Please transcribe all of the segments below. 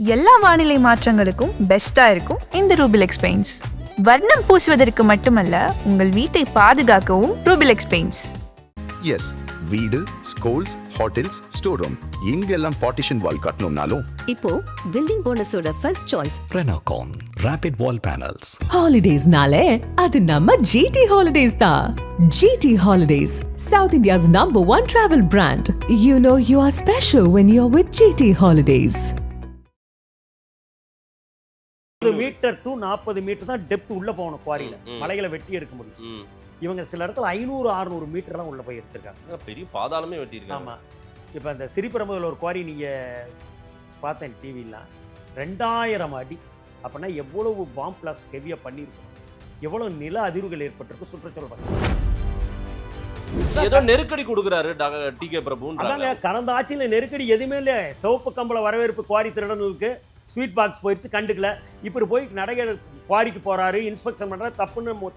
எல்லா வானிலை மாற்றங்களுக்கும் பெஸ்டா இருக்கும் இந்த ரூபிலெக்ஸ் பெயிண்ட்ஸ். வர்ணம் பூசுவதற்கு மட்டுமல்ல, உங்கள் வீட்டை பாதுகாக்கவும் ரூபிலெக்ஸ் பெயிண்ட்ஸ். எஸ், வீடு, ஸ்கூல்ஸ், ஹோட்டல்ஸ், ஸ்டோர் ரூம் இங்கெல்லாம் பார்ட்டிஷன் வால் கட்டணும்னாலும் இப்போ பில்டிங் ஓனர்ஸோட first choice Renocon Rapid Wall Panels. Holidays-nale அது நம்ம GT Holidays தான். GT Holidays, South India's #1 travel brand. You know you are special when you're with GT Holidays. 1 metre to 40 metre தான் depth உள்ள போகணும் குவாரியில. மலைகளை வெட்டி எடுக்க முடியும். இவங்க சில இடத்துல 500-600 மீட்டர்லாம் உள்ள போய் எடுத்திருக்காங்க. பெரிய பாதாளமே வெட்டியிருக்காங்க. ஆமா, இப்போ அந்த சிறிபெரும்புதூர்ல ஒரு குவாரி நீங்க பார்த்தேன் டிவிலாம், 2000 அடி. அப்படின்னா எவ்வளவு பாம் பிளாஸ்ட் ஹெவியா பண்ணியிருக்கோம், எவ்வளவு நில அதிர்வுகள் ஏற்பட்டிருக்கு. சுற்றுச்சூழல் ஏதோ நெருக்கடி கொடுக்குறாரு டி.கே. பிரபு. அதாங்க, கடந்த ஆட்சியில் நெருக்கடி எதுவுமே இல்லை. சிவப்பு கம்பள வரவேற்பு குவாரி திருடனுக்கு ஸ்வீட் பாக்ஸ் போயிடுச்சு, கண்டுக்கல. இப்படி போய் நடைகள் குவாரிக்கு போறாரு, இன்ஸ்பெக்ஷன் பண்றாரு.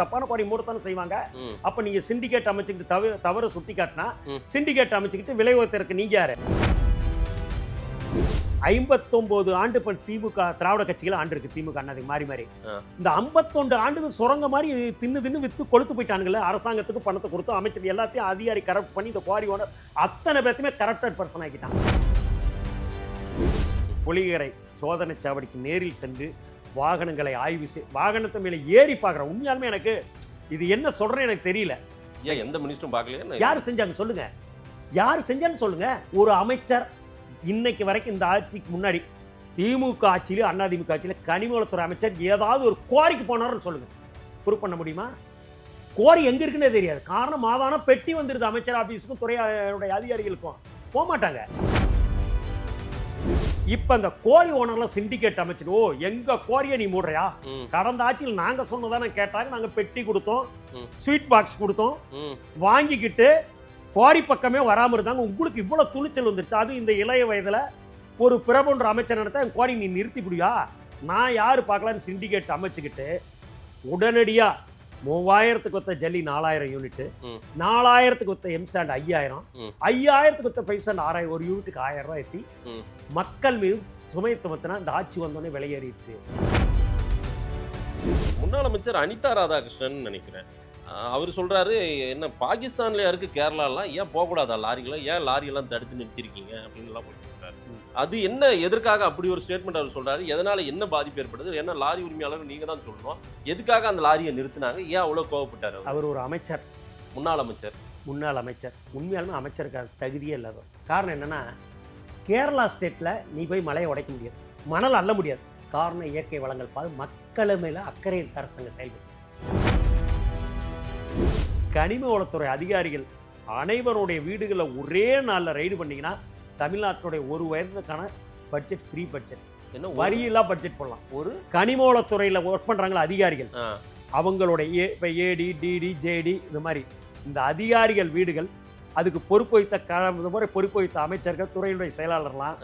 தப்பான குவாரி மூடத்தானே செய்வாங்க. அப்ப நீங்க சிண்டிகேட் அமைச்சுக்கிட்டு தவறு சுட்டி காட்டினா சிண்டிகேட் அமைச்சுக்கிட்டு விலை உயர்த்தருக்கு நீங்க யாரு? 59 ஆண்டு திமுக திராவிட கட்சிகள் ஆண்டு இருக்கு. திமுக அண்ணாதுக்கு மாறி மாறி இந்த 51 ஆண்டு சுரங்க மாதிரி தின்னு வித்து கொளுத்து போயிட்டானுங்களே. அரசாங்கத்துக்கு பணத்தை கொடுத்து அமைச்சர் எல்லாத்தையும் அதிகாரி கரப்ட் பண்ணி இந்த குவாரி ஓனர் அத்தனை பேர்த்துமே கரப்டட் பர்சன் ஆக்கிட்டாங்க. புலிகரை சோதனை சாவடிக்கு நேரில் சென்று வாகனங்களை ஆய்வு வாகனத்தை மேலே ஏறி பார்க்குறேன். உண்மையாலுமே எனக்கு இது என்ன சொல்றேன்னு எனக்கு தெரியல. ஏன் எந்த மினிஸ்டரும் பார்க்கலையா? யார் செஞ்சாங்க சொல்லுங்க, யார் செஞ்சான்னு சொல்லுங்க. ஒரு அமைச்சர் இன்னைக்கு வரைக்கும் இந்த ஆட்சிக்கு முன்னாடி திமுக ஆட்சியில அதிமுக ஆட்சியில கனிமவளத்துறை அமைச்சர் ஏதாவது ஒரு குவாரிக்கு போனாருன்னு சொல்லுங்க, ப்ரூவ் பண்ண முடியுமா? குவாரி எங்க இருக்குன்னே தெரியாது. காரணம் மாதான பெட்டி வந்துருது அமைச்சர் ஆபீஸுக்கும் துறையுடைய அதிகாரிகளுக்கும், போக மாட்டாங்க. இப்ப அந்த கோரி ஓனர்ல சிண்டிகேட் அமைச்சு, ஓ எங்க கோரியை நீ மூடுறியா? கடந்த ஆட்சியில் நாங்க சொன்னதானே கேட்டாங்க. நாங்க பெட்டி கொடுத்தோம், ஸ்வீட் பாக்ஸ் கொடுத்தோம், வாங்கிக்கிட்டு கோரி பக்கமே வராம இருந்தாங்க. உங்களுக்கு இவ்வளவு துணிச்சல் வந்துருச்சு. அது இந்த இளைய வயதுல ஒரு பிரபுன்ற அமைச்சர் நடத்த கோரி நீ நிறுத்தி முடியா? நான் யாரு பார்க்கலான்னு சிண்டிகேட் அமைச்சுக்கிட்டு உடனடியா 3000க்கு ஒத்த ஜல்லி 4000 யூனிட், 4000க்கு ஒத்த எம்சாண்ட் 5000, 5000க்கு ஒத்த பைசாண்ட் 6000, ஒரு யூனிட்டுக்கு 1000 ரூபாய் ஏற்றி மக்கள் மீது சுமை சுமத்தினா இந்த ஆட்சி வந்தோடனே விலையேறிடுச்சு. முன்னாள் அமைச்சர் அனிதா ராதாகிருஷ்ணன் நினைக்கிறேன், அவர் சொல்றாரு, என்ன பாகிஸ்தான்ல இருக்கு கேரளாலாம், ஏன் போகக்கூடாதா லாரிகளை, ஏன் லாரியெல்லாம் தடுத்து நிறுத்திருக்கீங்க அப்படின்லாம் சொல்றாரு. அது என்ன, எதற்காக அப்படி ஒரு ஸ்டேட்மெண்ட் அவர் சொல்றாரு? எதனால என்ன பாதிப்பு ஏற்படுது? ஏன்னா லாரி உரிமையாளர் நீங்க தான் சொல்லணும், எதுக்காக அந்த லாரியை நிறுத்தினாங்க, ஏன் அவ்வளவு கோவப்பட்டாரு? அவர் ஒரு அமைச்சர், முன்னாள் அமைச்சர். உண்மையாலுமே அமைச்சருக்கு தகுதியே இல்லாத. காரணம் என்னன்னா, கேரளா ஸ்டேட்ல நீ போய் மலையை உடைக்க முடியாது, மணல் அள்ள முடியாது. காரணம் இயற்கை வளங்கள் பாது, மக்கள் மேல அக்கறை அரசாங்கம் செயல்படும். கனிம வளத்துறை அதிகாரிகள் அனைவருடைய வீடுகளை ஒரே நாளில் ரைடு பண்ணீங்கன்னா தமிழ்நாட்டுடைய ஒரு வருடத்துக்கான பட்ஜெட் ஃப்ரீ பட்ஜெட், என்ன வரியெல்லா பட்ஜெட் போடலாம். ஒரு கனிம வளத்துறையில் ஒர்க் பண்ணுறாங்களா அதிகாரிகள், அவங்களுடைய இப்போ ஏடி டிடி ஜேடி இந்த மாதிரி இந்த அதிகாரிகள் வீடுகள், அதுக்கு பொறுப்பு வைத்த அமைச்சர்கள் துறையினுடைய செயலாளர்லாம்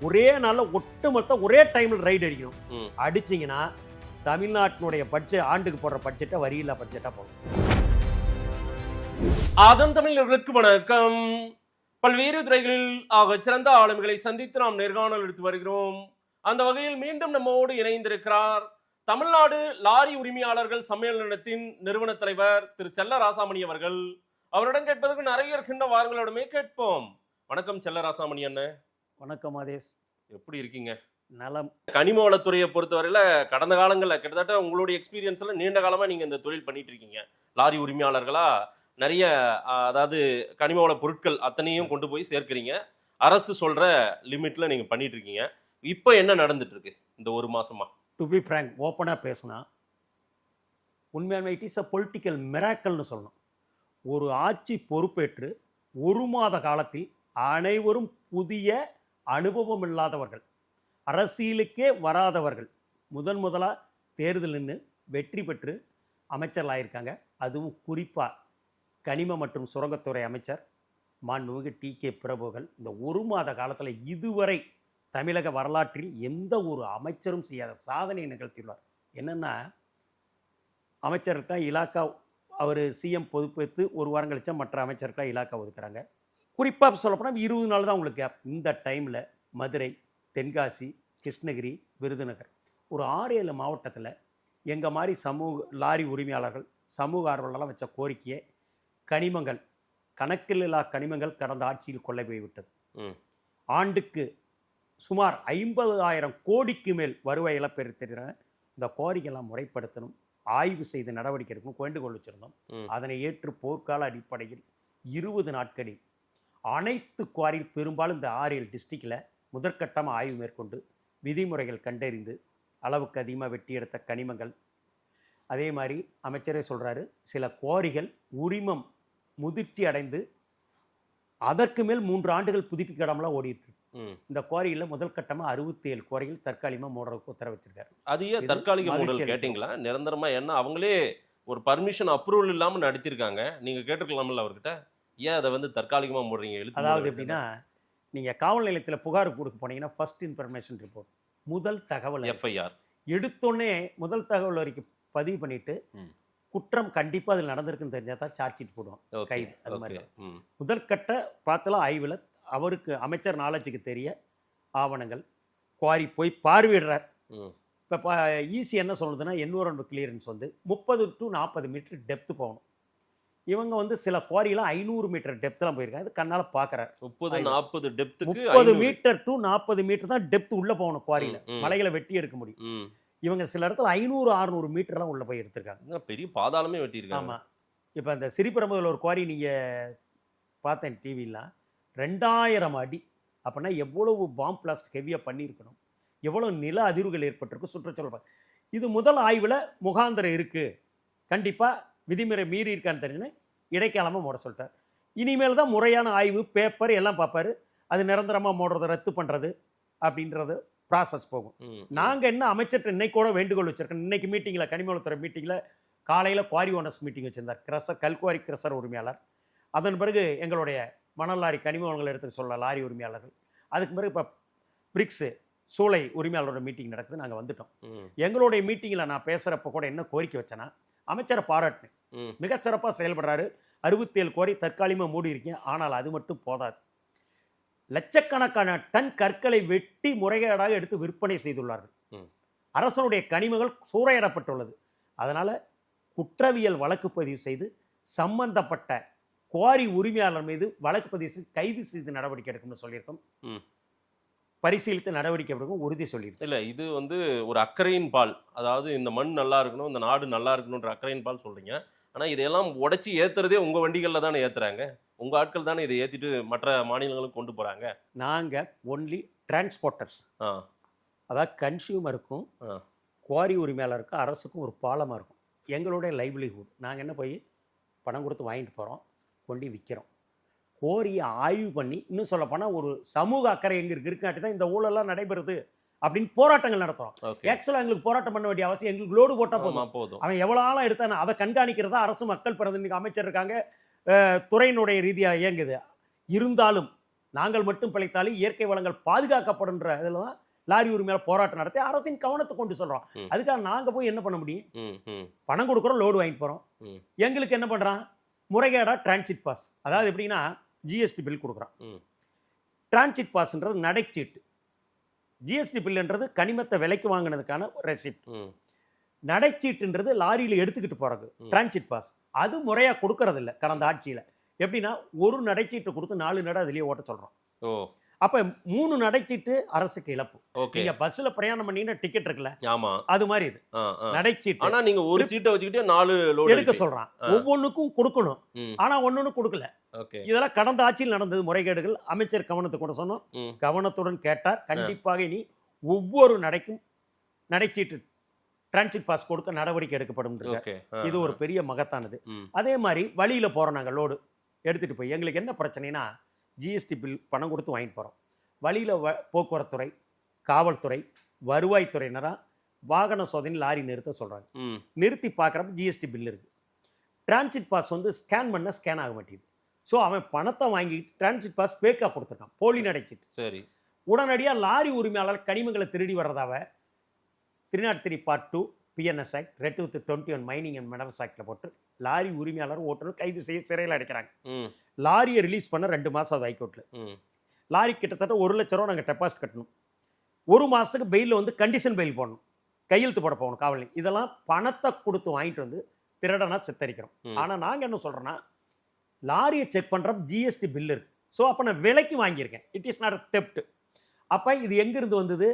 ஒரே நாளில் ஒட்டுமொத்த ஒரே டைமில் ரைடு அடிக்கணும். அடிச்சிங்கன்னா தமிழ்நாட்டினுடைய பட்ஜெட் ஆண்டுக்கு போடுற பட்ஜெட்டை வரியில்லா பட்ஜெட்டாக போடணும். ஆதம் தமிழர்களுக்கு வணக்கம். பல்வேறு துறைகளில் ஆக சிறந்த ஆளுமைகளை சந்தித்து நாம் நேர்காணல் எடுத்து வருகிறோம். அந்த வகையில் மீண்டும் நம்மோடு இணைந்திருக்கிறார் தமிழ்நாடு லாரி உரிமையாளர்கள் சம்மேளனத்தின் நிறுவன தலைவர் திரு செல்ல ராசாமணி அவர்கள். அவரிடம் கேட்பதற்கு நிறைய இருக்கின்ற வாரங்களோடமே கேட்போம். வணக்கம் செல்ல ராசாமணி அண்ணன். வணக்கம் ஆதேஷ், எப்படி இருக்கீங்க? நலம். கனிம வளத்துறையை பொறுத்தவரையில கடந்த காலங்களில் கிட்டத்தட்ட உங்களுடைய எக்ஸ்பீரியன்ஸ்ல நீண்ட காலமா நீங்க இந்த தொழில் பண்ணிட்டு இருக்கீங்க. லாரி உரிமையாளர்களா நிறைய, அதாவது கனிம வள பொருட்கள் அத்தனையும் கொண்டு போய் சேர்க்கிறீங்க. அரசு சொல்ற லிமிட்ல நீங்க பண்ணிட்டு இருக்கீங்க. இப்போ என்ன நடந்துட்டு இருக்கு இந்த ஒரு மாசமா? டு பி ஃப்ராங்க், ஓப்பனாக பேசினா உண்மையாலுமே இட் இஸ் அ பொலிட்டிக்கல் மிராக்கல்னு சொல்லணும். ஒரு ஆட்சி பொறுப்பேற்று ஒரு மாத காலத்தில் அனைவரும் புதிய அனுபவம் இல்லாதவர்கள், அரசியலுக்கே வராதவர்கள் முதலாக தேர்தல் நின்று வெற்றி பெற்று அமைச்சர்கள் ஆகியிருக்காங்க. அதுவும் குறிப்பாக கனிம மற்றும் சுரங்கத்துறை அமைச்சர் மாண்புமிகு டி.கே. பிரபுகள் இந்த ஒரு மாத காலத்தில் இதுவரை தமிழக வரலாற்றில் எந்த ஒரு அமைச்சரும் செய்யாத சாதனையை நிகழ்த்தியுள்ளார். என்னென்னா, அமைச்சருக்கெல்லாம் இலாக்கா, அவர் சிஎம் பொறுப்பேற்று ஒரு வாரம் கழிச்சா மற்ற அமைச்சருக்கெல்லாம் இலாக்கா ஒதுக்குறாங்க. குறிப்பாக சொல்லப்போனால் 20 நாள் தான் உங்களுக்கு கேப். இந்த டைமில் மதுரை, தென்காசி, கிருஷ்ணகிரி, விருதுநகர் ஒரு 6-7 மாவட்டத்தில் எங்கள் மாதிரி லாரி உரிமையாளர்கள் சமூக ஆர்வலெல்லாம் வச்ச கோரிக்கையை கனிமங்கள் கணக்கில்லா கனிமங்கள் கடந்த ஆட்சியில் கொள்ளை போய்விட்டது. ஆண்டுக்கு சுமார் 50,000 கோடிக்கு மேல் வருவாய் இழப்பு இருக்கிறாங்க. இந்த கோரிக்கையெல்லாம் முறைப்படுத்தணும், ஆய்வு செய்து நடவடிக்கை எடுக்கணும் வேண்டுகோள் வச்சுருந்தோம். அதனை ஏற்று போர்க்கால அடிப்படையில் 20 நாட்களில் அனைத்து குவாரியில் பெரும்பாலும் இந்த 6-7 டிஸ்ட்ரிக்டில் முதற்கட்டமாக ஆய்வு மேற்கொண்டு விதிமுறைகள் கண்டறிந்து அளவுக்கு அதிகமாக வெட்டி எடுத்த கனிமங்கள், அதே மாதிரி அமைச்சரே சொல்கிறாரு சில குவாரிகள் உரிமம் முதிர்ச்சி அடைந்து அதற்கு மேல் 3 ஆண்டுகள் புதுப்பிக்காமலாம் ஓடிட்டு இருக்கு. இந்த குவாரியில் முதல் கட்டமாக 67 குவாரிகள் தற்காலிகமாக மூடுறதுக்கு உத்தரவு வச்சிருக்காரு. அது ஏன் தற்காலிக மூடல் கேட்டிங்களா? நிரந்தரமா என்ன அவங்களே ஒரு பர்மிஷன் அப்ரூவல் இல்லாமல் நடத்திருக்காங்க, நீங்கள் கேட்டிருக்கலாம்ல அவர்கிட்ட, ஏன் அதை வந்து தற்காலிகமாக மூடுறீங்க? அதாவது எப்படின்னா, நீங்கள் காவல் நிலையத்தில் புகார் கொடுக்க போனீங்கன்னா ஃபர்ஸ்ட் இன்ஃபர்மேஷன் ரிப்போர்ட், முதல் தகவல் எஃப்ஐஆர் எடுத்தோடனே முதல் தகவல் வரைக்கும் பதிவு பண்ணிட்டு குற்றம் கண்டிப்பாக அதில் நடந்திருக்குன்னு தெரிஞ்சால் தான் சார்ஜ் ஷீட் போடுவோம், கைது. அது மாதிரி முதற்கட்ட பார்த்தலாம் ஆய்வில் அவருக்கு அமைச்சர் நாலேஜுக்கு தெரிய ஆவணங்கள் குவாரி போய் பார்வையிடுறார். இப்போ ஈஸி என்ன சொல்லுதுன்னா, என்விரான்மெண்ட் கிளியரன்ஸ் வந்து 30 to 40 மீட்டர் டெப்த்து போகணும். இவங்க வந்து சில குவாரியெல்லாம் 500 மீட்டர் டெப்த்லாம் போயிருக்காங்க. அது கண்ணால் பார்க்குறாரு. 30-40 டெப்த்துக்கு 30 மீட்டர் to 40 மீட்டர் தான் டெப்த் உள்ளே போகணும் குவாரியில், மலைகளை வெட்டி எடுக்க முடியும். இவங்க சில இடத்துல 500-600 மீட்டர்லாம் உள்ளே போய் எடுத்திருக்காங்க. பெரிய பாதாளமே வெட்டியிருக்காங்க. ஆமாம். இப்போ அந்த சிறிபெரும்புதூர்ல ஒரு குவாரி நீங்கள் பார்த்தேன் டிவிலாம், 2000 அடி. அப்படின்னா எவ்வளவு பாம்பு பிளாஸ்ட் ஹெவியாக பண்ணியிருக்கணும், எவ்வளோ நில அதிர்வுகள் ஏற்பட்டிருக்கும், சுற்றுச்சூழல். இது முதல் ஆய்வில் முகாந்திரம் இருக்குது, கண்டிப்பாக விதிமுறை மீறி இருக்கான்னு தெரிஞ்சுன்னு இடைக்காலமாக மூட சொல்லிட்டார். இனிமேல் தான் முறையான ஆய்வு பேப்பர் எல்லாம் பார்ப்பாரு. அது நிரந்தரமாக மூடுறதை ரத்து பண்ணுறது அப்படின்றது ப்ராசஸ் போகும். நாங்கள் என்ன அமைச்சர்கிட்ட இன்னைக்கு கூட வேண்டுகோள் வச்சுருக்கோம். இன்னைக்கு மீட்டிங்கில் கனிமவளத்துறை மீட்டிங்கில் காலையில் குவாரி ஓனர்ஸ் மீட்டிங் வச்சுருந்தார், கல்குவாரி கிரஷர் உரிமையாளர். அதன் பிறகு எங்களுடைய மணல் லாரி கனிம வளங்களை எடுத்து சொல்ல லாரி உரிமையாளர்கள், அதுக்கு பிறகு இப்போ பிரிக்ஸு சூளை உரிமையாளரோட மீட்டிங் நடக்குது. நாங்கள் வந்துட்டோம். எங்களுடைய மீட்டிங்கில் நான் பேசுகிறப்ப கூட என்ன கோரிக்கை வச்சேன்னா, அமைச்சரை பாராட்டினேன், மிகச்சிறப்பாக செயல்படுறாரு. 67 கோரி தற்காலிகமாக மூடி இருக்கீங்க, ஆனால் அது மட்டும் போதாது. லட்சக்கணக்கான டன் கற்களை வெட்டி முறைகேடாக எடுத்து விற்பனை செய்துள்ளார்கள். அரசனுடைய கனிமங்கள் சூறையிடப்பட்டுள்ளது. அதனால் குற்றவியல் வழக்கு பதிவு செய்து சம்பந்தப்பட்ட குவாரி உரிமையாளர் மீது வழக்கு பதிவு செய்து கைது செய்து நடவடிக்கை எடுக்கும்னு சொல்லியிருக்கோம். பரிசீலித்து நடவடிக்கை எடுக்கும் உறுதி சொல்லியிருக்கோம். இல்லை, இது வந்து ஒரு அக்கறையின் பால், அதாவது இந்த மண் நல்லா இருக்கணும், இந்த நாடு நல்லா இருக்கணுன்ற அக்கறையின் பால் சொல்கிறீங்க. ஆனால் இதையெல்லாம் உடைச்சி ஏற்றுறதே உங்கள் வண்டிகளில் தானே ஏற்றுறாங்க, உங்கள் ஆட்கள் தானே இதை ஏற்றிட்டு மற்ற மாநிலங்களுக்கு கொண்டு போகிறாங்க. நாங்கள் ஒன்லி டிரான்ஸ்போர்ட்டர்ஸ், அதாவது கன்சியூமருக்கும் குவாரி உரிமையாளருக்கும் அரசுக்கும் ஒரு பாலமாக இருக்கும். எங்களுடைய லைவ்லிஹுட், நாங்கள் என்ன போய் பணம் கொடுத்து வாங்கிட்டு போகிறோம், கொண்டு விற்கிறோம். கோரியை ஆய்வு பண்ணி, இன்னும் சொல்லப்போனால் ஒரு சமூக அக்கறை எங்களுக்கு இருக்காட்டி தான் இந்த ஊழலாம் நடைபெறுது அப்படின்னு போராட்டங்கள் நடத்துகிறோம். ஆக்சுவலாக எங்களுக்கு போராட்டம் பண்ண வேண்டிய அவசியம், எங்களுக்கு லோடு போட்டால் போதும். அவன் எவ்வளோ ஆளாக எடுத்தானே அதை கண்காணிக்கிறதா அரசு மக்கள் பிரதிநிதி அமைச்சர் இருக்காங்க, துறையினுடைய ரீதியாக இயங்குது. இருந்தாலும் நாங்கள் மட்டும் பிழைத்தாலும் இயற்கை வளங்கள் பாதுகாக்கப்படுன்ற இதில் தான் லாரி உரிமையாளர் போராட்டம் நடத்தி அரசின் கவனத்தை கொண்டு சொல்கிறோம். அதுக்காக நாங்கள் போய் என்ன பண்ண முடியும்? பணம் கொடுக்குறோம், லோடு வாங்கிட்டு போகிறோம். எங்களுக்கு என்ன பண்ணுறான்? முறைகேடாக டிரான்சிட் பாஸ், அதாவது எப்படின்னா ஜிஎஸ்டி பில் கொடுக்குறான். டிரான்சிட் பாஸ்ன்றது நடைச்சீட்டு, ஜிஎஸ்டி பில்லுன்றது கனிமத்தை விலைக்கு வாங்கினதுக்கான ரெசிப்ட். நடைச்சீட்டுன்றது லாரியில் எடுத்துக்கிட்டு போகிறது டிரான்சிட் பாஸ். அது முறையாக கொடுக்கறது இல்லை கடந்த ஆட்சியில். எப்படின்னா ஒரு நடைச்சீட்டு கொடுத்து 4 நடை அதிலேயே ஓட்ட சொல்கிறோம். அப்போ 3 நடைச்சீட்டு அரசுக்கு இழப்பு. நீங்க பஸ்ல பிரயாணம் பண்ணீங்கன்னா டிக்கெட் இருக்குல்ல, அது மாதிரி இது நடைச்சீட்டு. ஆனா நீங்க ஒரு சீட்டை வச்சுக்கிட்டே 4 லோடு எடுக்க சொல்றான். ஒவ்வொன்றுக்கும் கொடுக்கணும், ஆனா ஒன்னொன்னு கொடுக்கல. இதெல்லாம் கடந்த ஆட்சியில் நடந்தது முறைகேடுகள். அமைச்சர் கவனத்தை கொண்டு சொன்னோம், கவனத்துடன் கேட்டார். கண்டிப்பாக இனி ஒவ்வொரு நடைக்கும் நடைச்சீட்டு டிரான்சிட் பாஸ் கொடுக்க நடவடிக்கை எடுக்கப்படும். இது ஒரு பெரிய மகத்தானது. அதே மாதிரி வழியில போறோம் நாங்கள் லோடு எடுத்துட்டு போய், எங்களுக்கு என்ன பிரச்சனைனா ஜிஎஸ்டி பில் பணம் கொடுத்து வாங்கிட்டு போகிறோம். வழியில் போக்குவரத்துறை, காவல்துறை, வருவாய்த்துறையினராக வாகன சோதனை லாரி நிறுத்த சொல்கிறாங்க. நிறுத்தி பார்க்குறப்ப ஜிஎஸ்டி பில் இருக்குது. டிரான்சிட் பாஸ் வந்து ஸ்கேன் பண்ண ஸ்கேன் ஆக மாட்டேங்குது. ஸோ அவன் பணத்தை வாங்கிட்டு டிரான்சிட் பாஸ் பேக்காக கொடுத்துருக்கான், போலி நடைச்சிட்டு. சரி, உடனடியாக லாரி உரிமையாளர் கனிமங்களை திருடி வர்றதாவ 303 Part 2 PNS act, read with 21 mining and minerals ஆக்டில் போட்டு லாரி உரிமையாளர் ஓட்டுநர் கைது செய்ய சிறையில் அடைக்கிறாங்க. லாரியை ரிலீஸ் பண்ண 2 மாதம் அது ஹைகோர்ட்டில். லாரி கிட்டத்தட்ட 1 லட்ச ரூபா நாங்கள் டெபாசிட் கட்டணும். 1 மாசத்துக்கு பெயில் வந்து கண்டிஷன் பெயில் போடணும், கையெழுத்து போட போகணும் காவல். இதெல்லாம் பணத்தை கொடுத்து வாங்கிட்டு வந்து திருடனா சித்தரிக்கிறோம். ஆனா நாங்க என்ன சொல்றோம்னா, லாரியை செக் பண்றோம், ஜிஎஸ்டி பில் இருக்கு. ஸோ அப்போ நான் விலைக்கு வாங்கியிருக்கேன், இட் இஸ் நாட் தெப்ட். அப்போ இது எங்கிருந்து வந்தது?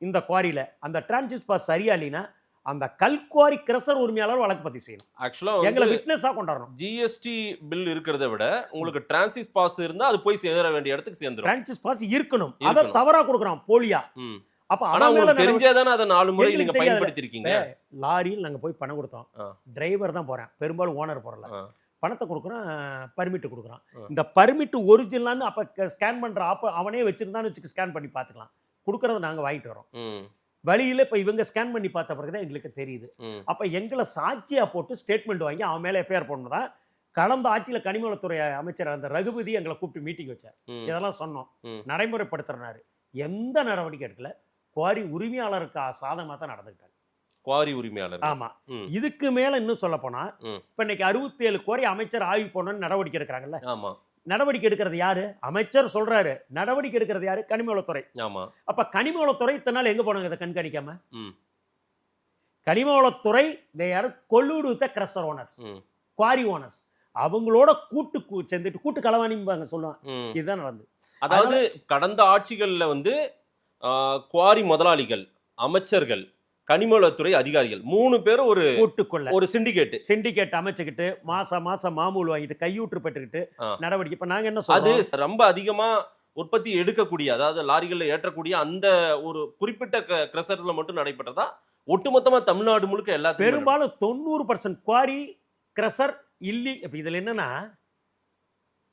இந்த குவாரியில் அந்த டிரான்சிட் பாஸ் சரியா இல்லைன்னா அந்த கல்குவாரி கிரஷர் உரிமையாளர் வழக்கு பதிவு செய்யணும். ஆக்சுவலாக எங்களை விட்னஸாக கொண்டாடணும். ஜிஎஸ்டி பில் இருக்கிறத விட உங்களுக்கு டிரான்சிட் பாஸ் இருந்தால் அது போய் சேர வேண்டிய இடத்துக்கு சேர்ந்துடும். டிரான்சிட் பாஸ் இருக்கணும், அதை தவறா கொடுக்குறோம் போலியா. அப்ப ஆனா உங்களுக்கு தெரிஞ்சாதானே அதை 4 முறை நீங்க பயன்படுத்திருக்கீங்க. லாரியில் நாங்க போய் பணம் கொடுத்தோம், டிரைவர் தான் போறேன், பெரும்பாலும் ஓனர் போறல. பணத்தை கொடுக்குறான், பர்மிட் கொடுக்குறான். இந்த பர்மிட் ஒரிஜினல்னு அப்ப ஸ்கேன் பண்ற அவனே வச்சிருந்தான்னு வச்சுக்க ஸ்கேன் பண்ணி பார்த்துக்கலாம். கொடுக்கறத நாங்க வாங்கிட்டு வரோம். வழியில் இப்போ இவங்க ஸ்கேன் பண்ணி பார்த்த பிறகுதான் எங்களுக்கு தெரியுது. அப்போ எங்களை சாட்சியாக போட்டு ஸ்டேட்மெண்ட் வாங்கி அவன் மேலே எஃப்ஐஆர் போடணும். கடந்த ஆட்சியில் கனிமவளத்துறை அமைச்சர் அந்த ரகுபதி எங்களை கூப்பிட்டு மீட்டிங் வச்சார். இதெல்லாம் சொன்னோம், நடைமுறைப்படுத்துறாரு. எந்த நடவடிக்கை எடுக்கல. குவாரி உரிமையாளருக்கு சாதகமாக தான் நடந்துக்கிட்டாங்க. குவாரி உரிமையாளர். ஆமா. இதுக்கு மேல இன்னும் சொல்ல போனா, இப்ப இன்னைக்கு 67 குவாரி அமைச்சர் ஆய்வு பண்ணணும்னு நடவடிக்கை எடுக்கிறாங்கல்ல. ஆமா. நடவடிக்கை எடுக்கிறது யாரு? அமைச்சர் சொல்றாரு. நடவடிக்கை எடுக்கிறது யாரு? கனிமவளத்துறை. ஆமா. அப்ப கனிமவளத்துறை இத்தனை நாள் எங்க போனாங்க இதை கண்காணிக்காம? கனிமவளத்துறை they are collude with the crusher owners, quarry owners. அவங்களோட கூட்டு சேர்ந்துட்டு கூட்டு களவாணிம்பாங்க சொல்லுவாங்க. இதுதான் நடந்தது. அதாவது கடந்த ஆட்சிகள்ல வந்து குவாரி முதலாளிகள், அமைச்சர்கள், கனிமவளத்துறை அதிகாரிகள் 3 பேரும் ஒரு கூட்டுக்குள்ள ஒரு சிண்டிகேட் அமைச்சுக்கிட்டு மாசம் மாமூல் வாங்கிட்டு கையூற்று பெற்றுக்கிட்டு நடவடிக்கை. இப்ப நாங்க என்ன சொல்றோம், அது ரொம்ப அதிகமா உற்பத்தி எடுக்கக்கூடிய, அதாவது லாரிகள்ல ஏற்றக்கூடிய அந்த ஒரு குறிப்பிட்ட கிரஷர்ல மட்டும் நடைபெற்றதா ஒட்டுமொத்தமா தமிழ்நாடு முழுக்க எல்லாத்தையும் பெரும்பாலும் 90% குவாரி கிரஷர் இல்லி. இப்ப இதுல என்னன்னா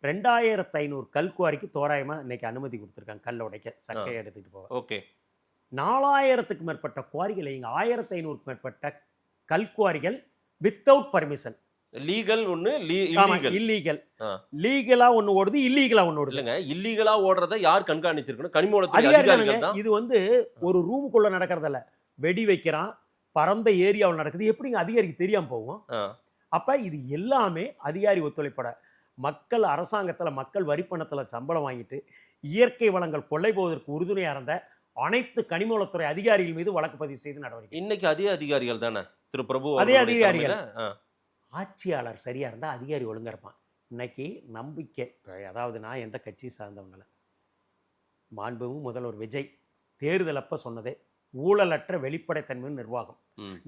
2500 கல் குவாரிக்கு தோராயமா இன்னைக்கு அனுமதி கொடுத்துருக்காங்க, கல்ல உடைக்க சக்கையை எடுத்துட்டு போக. ஓகே. 4000க்கு மேற்பட்ட குவாரிகள், இங்க 1500க்கு மேற்பட்ட கல்குவாரிகள் வித்தவுட் பர்மிஷன். லீகல் ஒண்ணு, இல்லீகல். லீகலா ஒண்ணு ஓடுது, இல்லீகலா ஒண்ணு ஓடுது. இல்லங்க, இல்லீகலா ஓடுறத யார் கண்காணிச்சிருக்கணும்? கனிமவளத்துறை அதிகாரிகள் தான். இது வந்து ஒரு ரூமுக்குள்ள நடக்கிறதல்ல, வெடி வைக்கிறான், பரந்த ஏரியாவில் நடக்குது. எப்படிங்க அதிகாரிக்கு தெரியாம போகும்? அப்ப இது எல்லாமே அதிகாரி ஒத்துழைப்பட, மக்கள் அரசாங்கத்துல மக்கள் வரிப்பணத்துல சம்பளம் வாங்கிட்டு இயற்கை வளங்கள் கொள்ளை போவதற்கு உறுதுணையா இருந்த அனைத்து கனிமவளத்துறை அதிகாரிகள் மீது வழக்கு பதிவு செய்து நடவடிக்கை. இன்னைக்கு அதே அதிகாரிகள் தானே திரு பிரபு, அதே அதிகாரிகள். ஆட்சியாளர் சரியா இருந்தா அதிகாரி ஒழுங்கா இருப்பான். இன்னைக்கு நம்பிக்கை, அதாவது நான் எந்த கட்சி சார்ந்தவங்கள, மாண்புமிகு முதல்வர் விஜய் தேர்தல் அப்ப சொன்னதே ஊழலற்ற வெளிப்படைத்தன்மை நிர்வாகம்.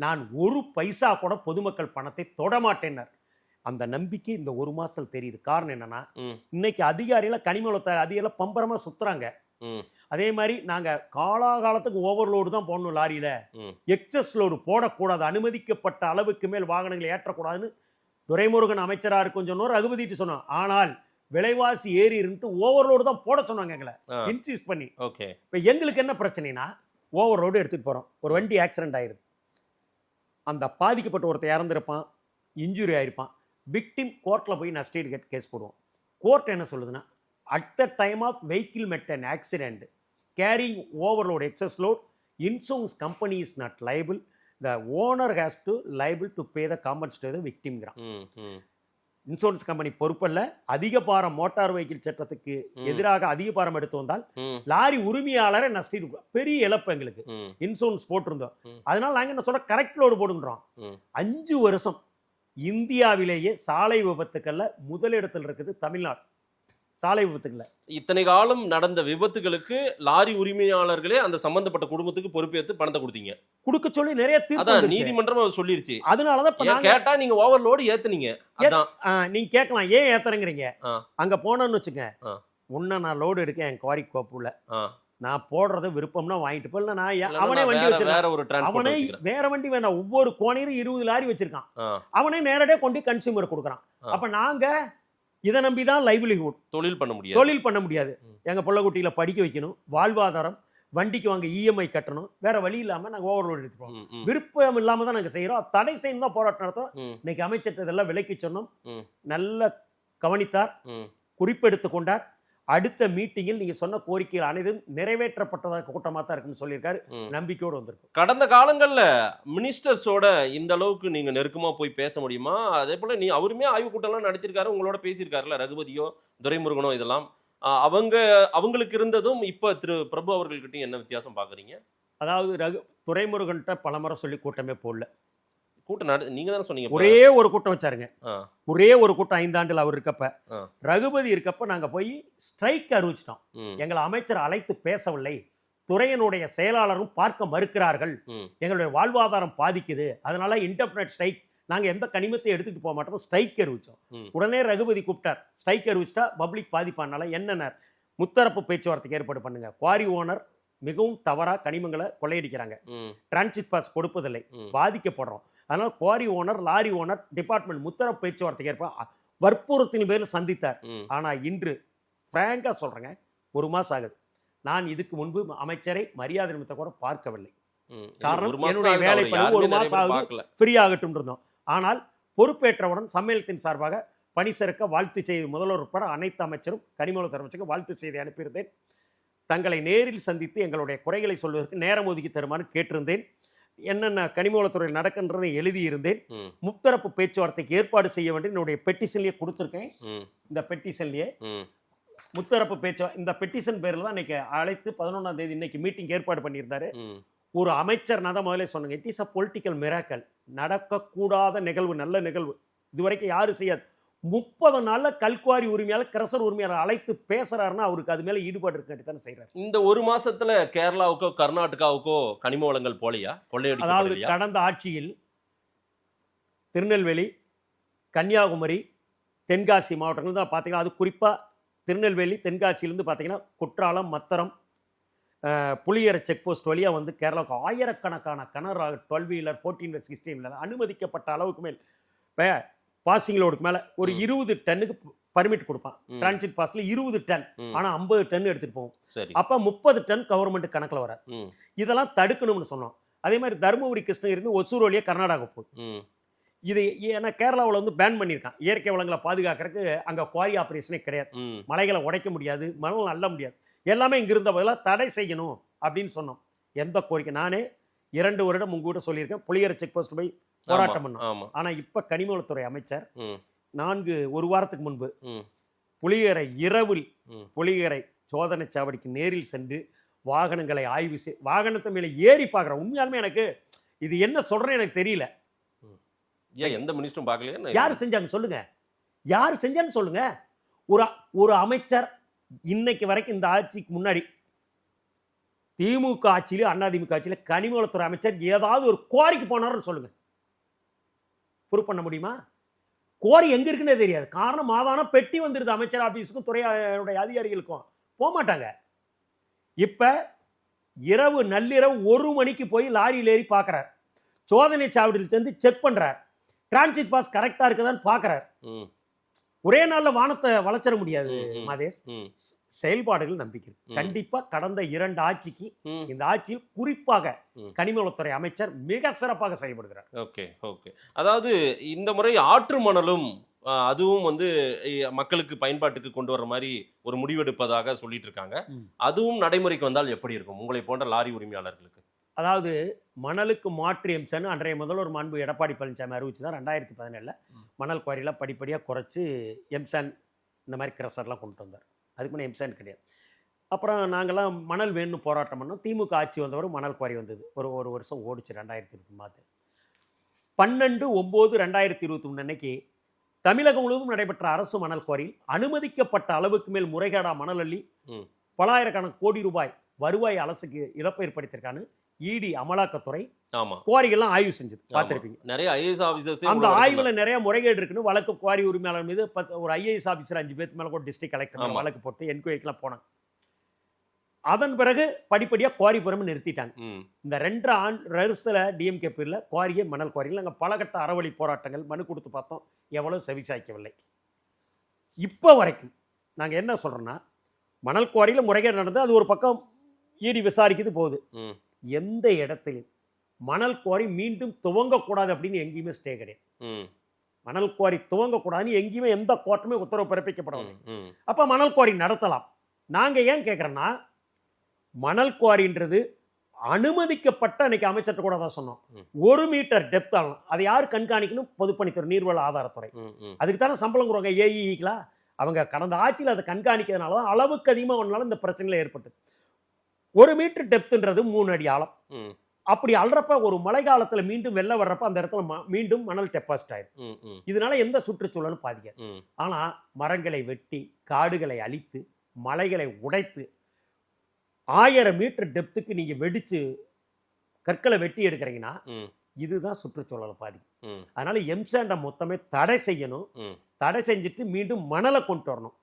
நான் 1 பைசா கூட பொதுமக்கள் பணத்தை தொடமாட்டேன்னார். அந்த நம்பிக்கை இந்த 1 மாசத்துல தெரியுது. காரணம் என்னன்னா, இன்னைக்கு அதிகாரிகளை கனிமவளத்துறை அதிகாரிகளை பம்பரமா சுத்துறாங்க. அதே மாதிரி நாங்க காலாகாலத்துக்கு ஓவர்லோடு தான் போடணும் லாரியில, எக்ஸஸ் லோடு போடக்கூடாது, அனுமதிக்கப்பட்ட அளவுக்கு மேல் வாகனங்களை ஏற்றக்கூடாதுன்னு துரைமுருகன் அமைச்சரா இருக்கும் சொன்னோம், ரகுபதிட்டு சொன்னோம். ஆனால் விலைவாசி ஏறி இருந்து ஓவர்லோடு தான் போட சொன்னாங்க எங்களை இன்சிஸ்ட் பண்ணி. இப்ப எங்களுக்கு என்ன பிரச்சனைனா, ஓவர்லோடு எடுத்துட்டு போறோம், ஒரு வண்டி ஆக்சிடென்ட் ஆயிருது, அந்த பாதிக்கப்பட்ட ஒருத்தர் இறந்துருப்பான், இன்ஜுரி ஆயிருப்பான், விக்டிம் கோர்ட்ல போய் நஷ்டஈடு கேஸ் போடுவோம். கோர்ட் என்ன சொல்லுதுன்னா, at the time of vehicle met an accident carrying overload, excess load, insurance company is not liable, the owner has to liable to pay the compensation to the victim. Insurance company பொறுப்பல்ல. அதிக பாரம் motor vehicle சட்டத்துக்கு எதிராக அதிக பாரம் எடுத்து வந்தால் lorry உரிமையாளரை நஷ்டீடு, பெரிய இழப்பு எங்களுக்கு. இன்சூரன்ஸ் போட்டிருந்தோம், அதனால நாங்க என்ன சொல்ற, கரெக்ட் லோடு போடுன்றோம். 5 வருஷம் இந்தியாவிலேயே சாலை விபத்துக்கள்ல முதலிடத்தில் இருக்குது தமிழ்நாடு. சாலை விபத்துக்கள் இத்தனை காலம் நடந்த விபத்துகளுக்கு லாரி உரிமையாளர்களே அந்த சம்பந்தப்பட்ட குடும்பத்துக்கு பொறுப்பேற்று பணத்தை கொடுத்தீங்க, கொடுக்க சொல்லி நிறைய தீர்ப்பு நீதிமன்றம் சொல்லிருச்சு. அதனாலதான் கேட்டா நீங்க ஓவர்லோடு ஏத்துனீங்க. அதான் நீங்க கேட்கலாம், ஏன் ஏத்துறீங்க? அங்க போனோன்னு வச்சுங்க, உன்ன நான் லோடு எடுக்க என் குவாரி கோப்புல நான் போடுறத விருப்பம்னா வாங்கிட்டு போல, நான் அவனே வண்டி வச்சிருக்கான், அவனே வேற வண்டி வேணாம், ஒவ்வொரு கோணையும் 20 லாரி வச்சிருக்கான், அவனே நேரடியா கொண்டு கன்சியூமர் கொடுக்குறான். அப்ப நாங்க இதை நம்பிதான் லைவ்லிஹுட், தொழில் பண்ண முடியாது. எங்க பிள்ளைக்குட்டியில படிக்க வைக்கணும், வாழ்வாதாரம், வண்டிக்கு வாங்க இஎம்ஐ கட்டணும், வேற வழி இல்லாம நாங்க ஓவர்லோடு எடுத்துப்போம். விருப்பம் இல்லாம தான் நாங்க செய்யறோம், தடை செய்யணும் தான் போராட்டம் நடத்துறோம். இன்னைக்கு அமைச்சர் இதெல்லாம் விலைக்கு சொன்னோம், நல்ல கவனித்தார், குறிப்பெடுத்து கொண்டார். அடுத்த மீட்டிங்கில் நீங்க சொன்ன கோரிக்கைகள் அனைத்தும் நிறைவேற்றப்பட்டதாக கூட்டமாக தான் இருக்குன்னு சொல்லியிருக்காரு. நம்பிக்கையோடு வந்திருக்கு. கடந்த காலங்கள்ல மினிஸ்டர்ஸோட இந்த அளவுக்கு நீங்க நெருக்கமா போய் பேச முடியுமா? அதே போல அவருமே ஆய்வு கூட்டம்லாம் நடத்திருக்காரு, உங்களோட பேசியிருக்காருல்ல, ரகுபதியோ துரைமுருகனோ, இதெல்லாம் அவங்களுக்கு இருந்ததும் இப்ப திரு பிரபு அவர்கள்கிட்ட என்ன வித்தியாசம் பாக்குறீங்க? அதாவது துரைமுருகன்ட்ட பலமுறை சொல்லி கூட்டமே போடல. கூட்டம் நீங்க தானே சொன்னீங்க. ஒரே ஒரு கூட்டம் வச்சாருங்க. ஒரே ஒரு கூட்டம் 5 ஆண்டுல அவர் இருக்கப்ப. ரகுபதி இருக்கப்ப நாங்க போய் ஸ்ட்ரைக் அறிவிச்சிட்டோம். எங்களை அமைச்சர் அழைத்து பேசவில்லை, துறையினுடைய செயலாளரும் பார்க்க மறுக்கிறார்கள், எங்களுடைய வாழ்வாதாரம் பாதிக்குது, அதனால இன்டர்நெட் ஸ்ட்ரைக், நாங்க எந்த கனிமத்தையும் எடுத்துட்டு போக மாட்டோம், ஸ்ட்ரைக் அறிவிச்சோம். உடனே ரகுபதி கூப்பிட்டார். ஸ்ட்ரைக் அறிவிச்சிட்டா பப்ளிக் பாதிப்பானால என்னென்ன முத்தரப்பு பேச்சுவார்த்தைக்கு ஏற்பாடு பண்ணுங்க. குவாரி ஓனர் மிகவும் தவறா கனிமங்களை கொள்ளையடிக்கிறாங்க, டிரான்சிட் பாஸ் கொடுப்பதில்லை, பாதிக்கப்படுறோம். அதனால quarry owner, lorry owner, department முத்தரப்பு பேச்சுவார்த்தைக்கு ஏற்ப வற்புறுத்தின் பேரில் சந்தித்தார். ஆனா இன்று பிராங்கா சொல்றேங்க, 1 மாசம் ஆகுது, நான் இதுக்கு முன்பு அமைச்சரை மரியாதை நிமித்தம் கூட பார்க்கவில்லை. காரணம் என்னுடைய வேலை பணி 1 மாசம் ஆகுது, ஃப்ரீ ஆகட்டும் இருந்தோம். ஆனால் பொறுப்பேற்றவுடன் சம்மேளனத்தின் சார்பாக பணி சிறக்க வாழ்த்து செய்தி முதல்வர் உட்பட அனைத்து அமைச்சரும் கனிமவளத்துறை அமைச்சருக்கு வாழ்த்து செய்தி அனுப்பியிருந்தேன். தங்களை நேரில் சந்தித்து எங்களுடைய குறைகளை சொல்வதற்கு நேரம் ஒதுக்கி தருமாறு கேட்டிருந்தேன். என்னென்ன கனிமவளத்துறையில் நடக்கின்றதை எழுதியிருந்தேன். முத்தரப்பு பேச்சுவார்த்தைக்கு ஏற்பாடு செய்ய வேண்டிய என்னுடைய பெட்டிஷன்லயே கொடுத்துருக்கேன். இந்த பெட்டிஷன்லயே முத்தரப்பு இந்த பெட்டிஷன் பேரில் தான் இன்னைக்கு அழைத்து 11ஆம் தேதி இன்னைக்கு மீட்டிங் ஏற்பாடு பண்ணியிருந்தாரு. ஒரு அமைச்சர் நான் தான் முதல்ல சொன்னேங்க, it is a political miracle. நடக்கக்கூடாத நிகழ்வு, நல்ல நிகழ்வு, இதுவரைக்கும் யாரும் செய்யாது. 30 நாள்ல கல்குவாரி உரிமையாளர், கிரசர் உரிமையாளர் அழைத்து பேசுறாருன்னா அவருக்கு அது மேல ஈடுபாடு இருக்காட்டி தானே செய்யறாரு. இந்த 1 மாசத்துல கேரளாவுக்கோ கர்நாடகாவுக்கோ கனிம வளங்கள் போலையா, கொள்ளையடிக்க? அதாவது கடந்த ஆட்சியில் திருநெல்வேலி, கன்னியாகுமரி, தென்காசி மாவட்டங்கள் தான் பார்த்தீங்கன்னா, அது குறிப்பாக திருநெல்வேலி, தென்காசியிலேருந்து பார்த்தீங்கன்னா குற்றாலம், மத்தரம், புளியரை செக் போஸ்ட் வழியாக வந்து கேரளாவுக்கு ஆயிரக்கணக்கான கனரா 12 வீலர் 14 வீலர் 16 வீலர் அனுமதிக்கப்பட்ட அளவுக்கு மேல் பாசிங் லோடுக்கு மேலே ஒரு 20 டன்னுக்கு பர்மிட் கொடுப்பான். டிரான்சிட் பாஸ்ல 20 டன், ஆனால் 50 டன் எடுத்துகிட்டு போவோம். அப்போ 30 டன் கவர்மெண்ட் கணக்கில் வர. இதெல்லாம் தடுக்கணும்னு சொன்னோம். அதே மாதிரி தருமபுரி, கிருஷ்ணகிரி, ஒசூர் வழியாக கர்நாடகா போகுது. இது ஏன்னா கேரளாவில் வந்து பேன் பண்ணியிருக்கான். இயற்கை வளங்களை பாதுகாக்கிறதுக்கு அங்கே குவாரி ஆப்ரேஷனே கிடையாது. மலைகளை உடைக்க முடியாது, மணல் அள்ள முடியாது, எல்லாமே இங்கே இருந்த போதெல்லாம் தடை செய்யணும் அப்படின்னு சொன்னோம். எந்த கோரிக்கை நானே 2 வருடம் உங்ககிட்ட சொல்லியிருக்கேன், புளியரை செக் போஸ்ட் போய் போராட்டம் பண்ணோம். ஆனால் இப்போ கனிமவளத்துறை அமைச்சர் 1 வாரத்துக்கு முன்பு புளியரை இரவில் புளியரை சோதனை சாவடிக்கு நேரில் சென்று வாகனங்களை ஆய்வு வாகனத்தை மேலே ஏறி பார்க்குறேன். உண்மையாலுமே எனக்கு இது என்ன சொல்றேன்னு எனக்கு தெரியல. எந்த மினிஸ்டரும் பார்க்கலையா? யார் செஞ்சாங்க சொல்லுங்க, யார் செஞ்சான்னு சொல்லுங்க. ஒரு அமைச்சர் இன்னைக்கு வரைக்கும் இந்த ஆட்சிக்கு முன்னாடி திமுக ஆட்சியில, அதிமுக ஆட்சியில கனிமவளத்துறை அமைச்சர் ஏதாவது ஒரு குவாரிக்கு போனாருன்னு சொல்லுங்க, ப்ரூவ் பண்ண முடியுமா? குவாரி எங்க இருக்குன்னே தெரியாது. காரணம் மாதான பெட்டி வந்துருது அமைச்சர் ஆபீஸுக்கும் துறையுடைய அதிகாரிகளுக்கும், போக மாட்டாங்க. இப்ப நள்ளிரவு 1 மணிக்கு போய் லாரியில் ஏறி பார்க்கிறார், சோதனை சாவடியில் சேர்ந்து செக் பண்றார், டிரான்சிட் பாஸ் கரெக்டா இருக்குதான்னு பார்க்கிறார். ஒரே நாள்ல வானத்தை வளர்ச்சிட முடியாது மாதேஷ். செயல்பாடுகள் நம்பிக்கை கண்டிப்பா கடந்த 2 ஆட்சிக்கு இந்த ஆட்சியில் குறிப்பாக கனிமவளத்துறை அமைச்சர் மிக சிறப்பாக செயல்படுகிறார். Okay okay. அதாவது இந்த முறை ஆற்று மணலும் அதுவும் வந்து மக்களுக்கு பயன்பாட்டுக்கு கொண்டு வர மாதிரி ஒரு முடிவெடுப்பதாக சொல்லிட்டு இருக்காங்க. அதுவும் நடைமுறைக்கு வந்தால் எப்படி இருக்கும் உங்களை போன்ற லாரி உரிமையாளர்களுக்கு? அதாவது மணலுக்கு மாற்று எம்சான் அன்றைய முதல்வர் மாண்பு எடப்பாடி பழனிசாமி அறிவிச்சு தான் 2017 மணல் குவாரிலாம் படிப்படியாக குறைச்சி எம்சான் இந்த மாதிரி கிரஷர்லாம் கொண்டு வந்தார். அதுக்கு முன்னே எம்சான் கிடையாது. அப்புறம் நாங்கள்லாம் மணல் வேணும்னு போராட்டம் பண்ணோம். திமுக ஆட்சி வந்தவரை மணல் குவாரி வந்தது. ஒரு வருஷம் ஓடிச்சு 2023. 12/9/2023 அன்னைக்கு தமிழகம் முழுவதும் நடைபெற்ற அரசு மணல் குவாரியில் அனுமதிக்கப்பட்ட அளவுக்கு மேல் முறைகேடா மணல் அள்ளி பலாயிரக்கணக்கான கோடி ரூபாய் வருவாய் அரசுக்கு இழப்பு ஏற்படுத்தியிருக்கான்னு இடி அமலாக்கத்துறை குவாரிகள்லாம் ஆய்வு செஞ்சது. பார்த்திருப்பீங்க நிறைய ஐஏஎஸ் ஆபீசர்ஸ். அந்த ஆய்வுல நிறைய முறைகேடு இருக்குன்னு வழக்கு குவாரி உரிமையாளர் மீது ஒரு ஐஏஎஸ் ஆபீசர் 5 பேருக்கு மேல கூட டிஸ்ட்ரிக்ட் கலெக்டர் வழக்கு போட்டு என்கொயரிக்கெல்லாம் போனாங்க. அதன் பிறகு படிப்படியா குவாரி புறமே நிறுத்திட்டாங்க. இந்த 2 வருஷத்துல டிஎம்கே பேர்ல குவாரியே மணல் குவாரிகள் நாங்கள் பலகட்ட அறவழி போராட்டங்கள் மனு கொடுத்து பார்த்தோம், எவ்வளவு செவிசாய்க்கவில்லை. இப்போ வரைக்கும் நாங்கள் என்ன சொல்றோம்னா, மணல் குவாரியில் முறைகேடு நடந்து அது ஒரு பக்கம் ஈடி விசாரிக்குது போகுது. எந்த இடத்திலும் மணல் குவாரி மீண்டும் துவங்கக்கூடாது அப்படின்னு எங்கேயுமே ஸ்டே கிடையாது. மணல் குவாரி துவங்கக்கூடாதுன்னு எங்கேயுமே எந்த கோர்ட்டுமே உத்தரவு பிறப்பிக்கப்படவில்லை. அப்ப மணல் குவாரி நடத்தலாம். நாங்க ஏன் கேட்கறோம்னா, மணல் குவாரின்றது அனுமதிக்கப்பட்ட அன்னைக்கு அமைச்சர் கூட தான் சொன்னோம், 1 மீட்டர் டெப்த் ஆகலாம். அதை யார் கண்காணிக்கணும்? பொதுப்பணித்துறை, நீர்வள ஆதாரத்துறை. அதுக்கு தானே சம்பளம் கொடுவாங்க ஏஇக்கலாம். அவங்க கடந்த ஆட்சியில் அதை கண்காணிக்கிறதுனால தான் அளவுக்கு அதிகமாக ஒன்றாலும் இந்த பிரச்சனைகள் ஏற்பட்டது. 1 மீட்டர் டெப்த்ன்றது 3 அடி ஆழம். அப்படி அல்றப்ப ஒரு மழை காலத்துல மீண்டும் வெள்ளம் வர்றப்ப அந்த இடத்துல மீண்டும் மணல் டெபாசிட் ஆயிடும். இதனால எந்த சுற்றுச்சூழலும் பாதிக்காது. ஆனா மரங்களை வெட்டி காடுகளை அழித்து மலைகளை உடைத்து 1000 மீட்டர் டெப்த்துக்கு நீங்க வெடிச்சு கற்களை வெட்டி எடுக்கிறீங்கன்னா இதுதான் சுற்றுச்சூழலை பாதிக்கும். அதனால எம்சாண்டை மொத்தமே தடை செய்யணும். தடை செஞ்சுட்டு மீண்டும் மணலை கொண்டு வரணும்.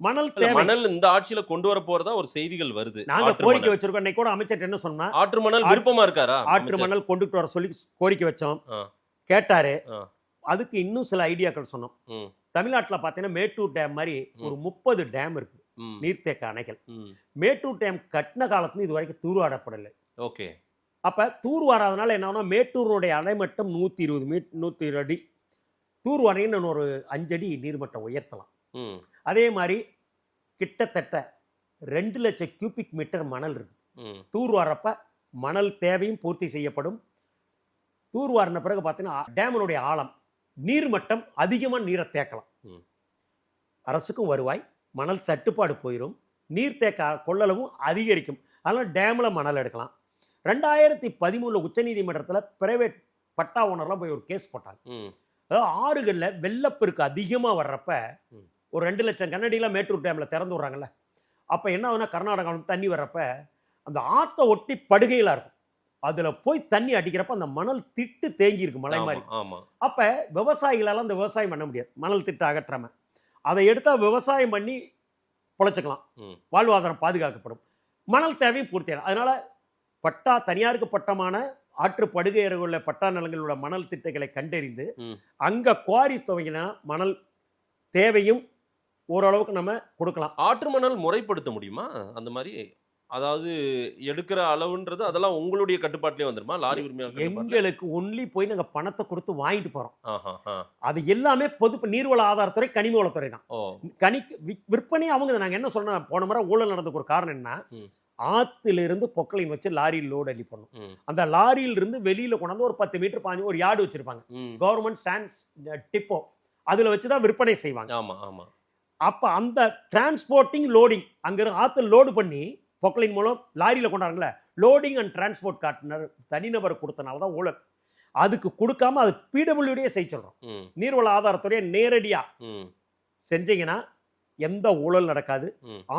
மணல் இந்த ஆட்சியில கொண்டு வர போறதா ஒரு செய்திகள் வருது. நாங்க கோரிக்கை வச்சிருக்கோம். இன்னைக்கு கூட அமைச்சர் என்ன சொன்னா, ஆற்று மணல் விருப்பமா இருக்காரா? ஆற்று மணல் கொண்டுட்டு வர சொல்லி கோரிக்கை வச்சோம். கேட்டாரு. அதுக்கு இன்னும் சில ஐடியாக்கள் சொன்னோம். தமிழ்நாட்டில் பார்த்தீங்கன்னா மேட்டூர் டேம் மாதிரி ஒரு 30 டேம் இருக்கு, நீர்த்தேக்க அணைகள். மேட்டூர் டேம் கட்டின காலத்துல இது வரைக்கும் தூர்வாரப்படலை. ஓகே. அப்ப தூர்வாராதனால என்ன, மேட்டூருடைய அணைமட்டம் 120 அடி. தூர்வாரைன்னு ஒரு 5 அடி நீர்மட்டம் உயர்த்தலாம். அதே மாதிரி கிட்டத்தட்ட 2 லட்சம் கியூபிக் மீட்டர் மணல் இருக்கு. தூர்வாரப்ப மணல் தேவையும் பூர்த்தி செய்யப்படும். தூர்வாரின பிறகு பார்த்தீங்கன்னா டேமனுடைய ஆழம் நீர்மட்டம் அதிகமாக நீரை தேக்கலாம். அரசுக்கும் வருவாய், மணல் தட்டுப்பாடு போயிடும், நீர் தேக்க கொள்ளளவும் அதிகரிக்கும். அதனால் டேமில் மணல் எடுக்கலாம். 2013 உச்சநீதிமன்றத்தில் பிரைவேட் பட்டா ஓனர்லாம் போய் ஒரு கேஸ் போட்டாங்க. அதாவது ஆறுகளில் வெள்ளப்பெருக்கு அதிகமாக வர்றப்ப ஒரு 2 லட்சம் கன்னடியில் மேட்டூர் டேமில் திறந்து விட்றாங்கல்ல. அப்போ என்ன ஆகுனா கர்நாடகாவில் தண்ணி வர்றப்ப அந்த ஆற்றை ஒட்டி படுகைகளாக இருக்கும். அதில் போய் தண்ணி அடிக்கிறப்ப அந்த மணல் திட்டு தேங்கி இருக்கு மலை மாதிரி. அப்போ விவசாயிகளால் அந்த விவசாயம் பண்ண முடியாது, மணல் திட்டு அகற்றாம. அதை எடுத்தால் விவசாயம் பண்ணி பொழைச்சிக்கலாம், வாழ்வாதாரம் பாதுகாக்கப்படும், மணல் தேவையும் பூர்த்தியான. அதனால பட்டா தனியாருக்கு பட்டமான ஆற்று படுகையர்கள் உள்ள பட்டா நிலங்களில் உள்ள மணல் திட்டைகளை கண்டறிந்து அங்கே குவாரி துவங்கினா மணல் தேவையும் ஓரளவுக்கு நம்ம கொடுக்கலாம். ஆற்று மணல் முறைப்படுத்த முடியுமா அந்த மாதிரி? அதாவது எடுக்கிற அளவுன்றது அதெல்லாம் உங்களுடைய கட்டுப்பாட்டிலே வந்துருமா? லாரி உரிமையாளர் எங்களுக்கு ஒன்லி போய் நாங்கள் பணத்தை கொடுத்து வாங்கிட்டு போகிறோம். அது எல்லாமே பொது நீர்வள ஆதாரத்துறை, கனிம வளத்துறை தான். விற்பனை அவங்க. நாங்கள் என்ன சொன்னோம், போன முறை ஊழல் நடந்ததுக்கு ஒரு காரணம் என்ன, ஆத்திலிருந்து பொக்கலைன் வச்சு லாரியில் லோடு அள்ளி பண்ணும். அந்த லாரியில இருந்து வெளியில கொண்டாந்து ஒரு 10 மீட்டர் பாஞ்சு ஒரு யார்டு வச்சிருப்பாங்க, கவர்மெண்ட் சாண்ட்ஸ் டிப்போ. அதுல வச்சுதான் விற்பனை செய்வாங்க. அப்ப அந்த டிரான்ஸ்போர்ட்டிங் லோடிங் அங்க ஆத்துல லோடு பண்ணி பொக்கலைன் மூலம் லாரியில கொண்டாடுங்களே, லோடிங் அண்ட் டிரான்ஸ்போர்ட் கார்டு தனிநபர் கொடுத்தனால தான் ஊழல். அதுக்கு கொடுக்காம அது பிடபிள்யூடியே செய்ய சொல்றோம். நீர்வள ஆதாரத்துறையை நேரடியா செஞ்சீங்கன்னா எந்த ஊழல் நடக்காது.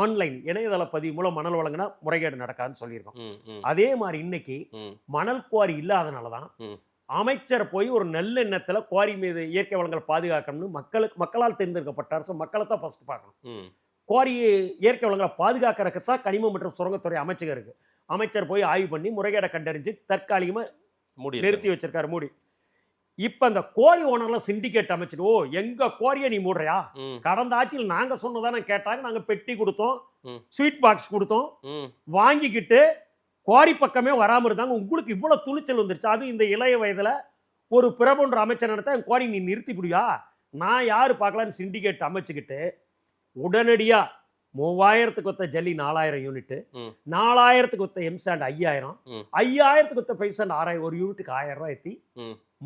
ஆன்லைன் இணையதள பதிவு மூலம் மணல் வழங்கினா முறைகேடு நடக்காதுன்னு சொல்லியிருக்கோம். அதே மாதிரி இன்னைக்கு மணல் குவாரி இல்லாதனாலதான் அமைச்சர் போய் ஒரு நல்ல எண்ணத்துல குவாரி மீது இயற்கை வளங்களை பாதுகாக்கணும்னு மக்களால் தேர்ந்தெடுக்கப்பட்ட அரசு மக்களை தான் ஃபர்ஸ்ட் பார்க்கணும். குவாரி இயற்கை வளங்களை பாதுகாக்கிறதுக்கு கனிமம் மற்றும் சுரங்கத்துறை அமைச்சகம் இருக்கு. அமைச்சர் போய் ஆய்வு பண்ணி முறைகேடை கண்டறிஞ்சு தற்காலிகமா நிறுத்தி வச்சிருக்காரு, மூடி. இப்ப அந்த குவாரி ஓனர்லாம் சிண்டிகேட் அமைச்சிட்டு, ஓ எங்க குவாரியை நீ மூடுறியா, கடந்த ஆட்சியில் நாங்க சொன்னதானே கேட்டாங்க, நாங்க பெட்டி கொடுத்தோம், ஸ்வீட் பாக்ஸ் கொடுத்தோம், வாங்கிக்கிட்டு குவாரி பக்கமே வராம இருந்தாங்க. உங்களுக்கு இவ்வளவு துணிச்சல் வந்துருச்சு. அது இந்த இளைய வயதுல ஒரு பிரபன்ற அமைச்சர் நடத்த குவாரி நீ நிறுத்தி முடியா, நான் யாரு பார்க்கலான்னு சிண்டிகேட் அமைச்சுக்கிட்டு உடனடியா 3000க்கு ஒத்த ஜல்லி 4000 யூனிட், 4000க்கு ஒத்த எம்சாண்ட் 5000, 5000க்கு ஒத்த பைசாண்ட் 6000, ஒரு யூனிட்டுக்கு 1000 ரூபாய் ஏற்றி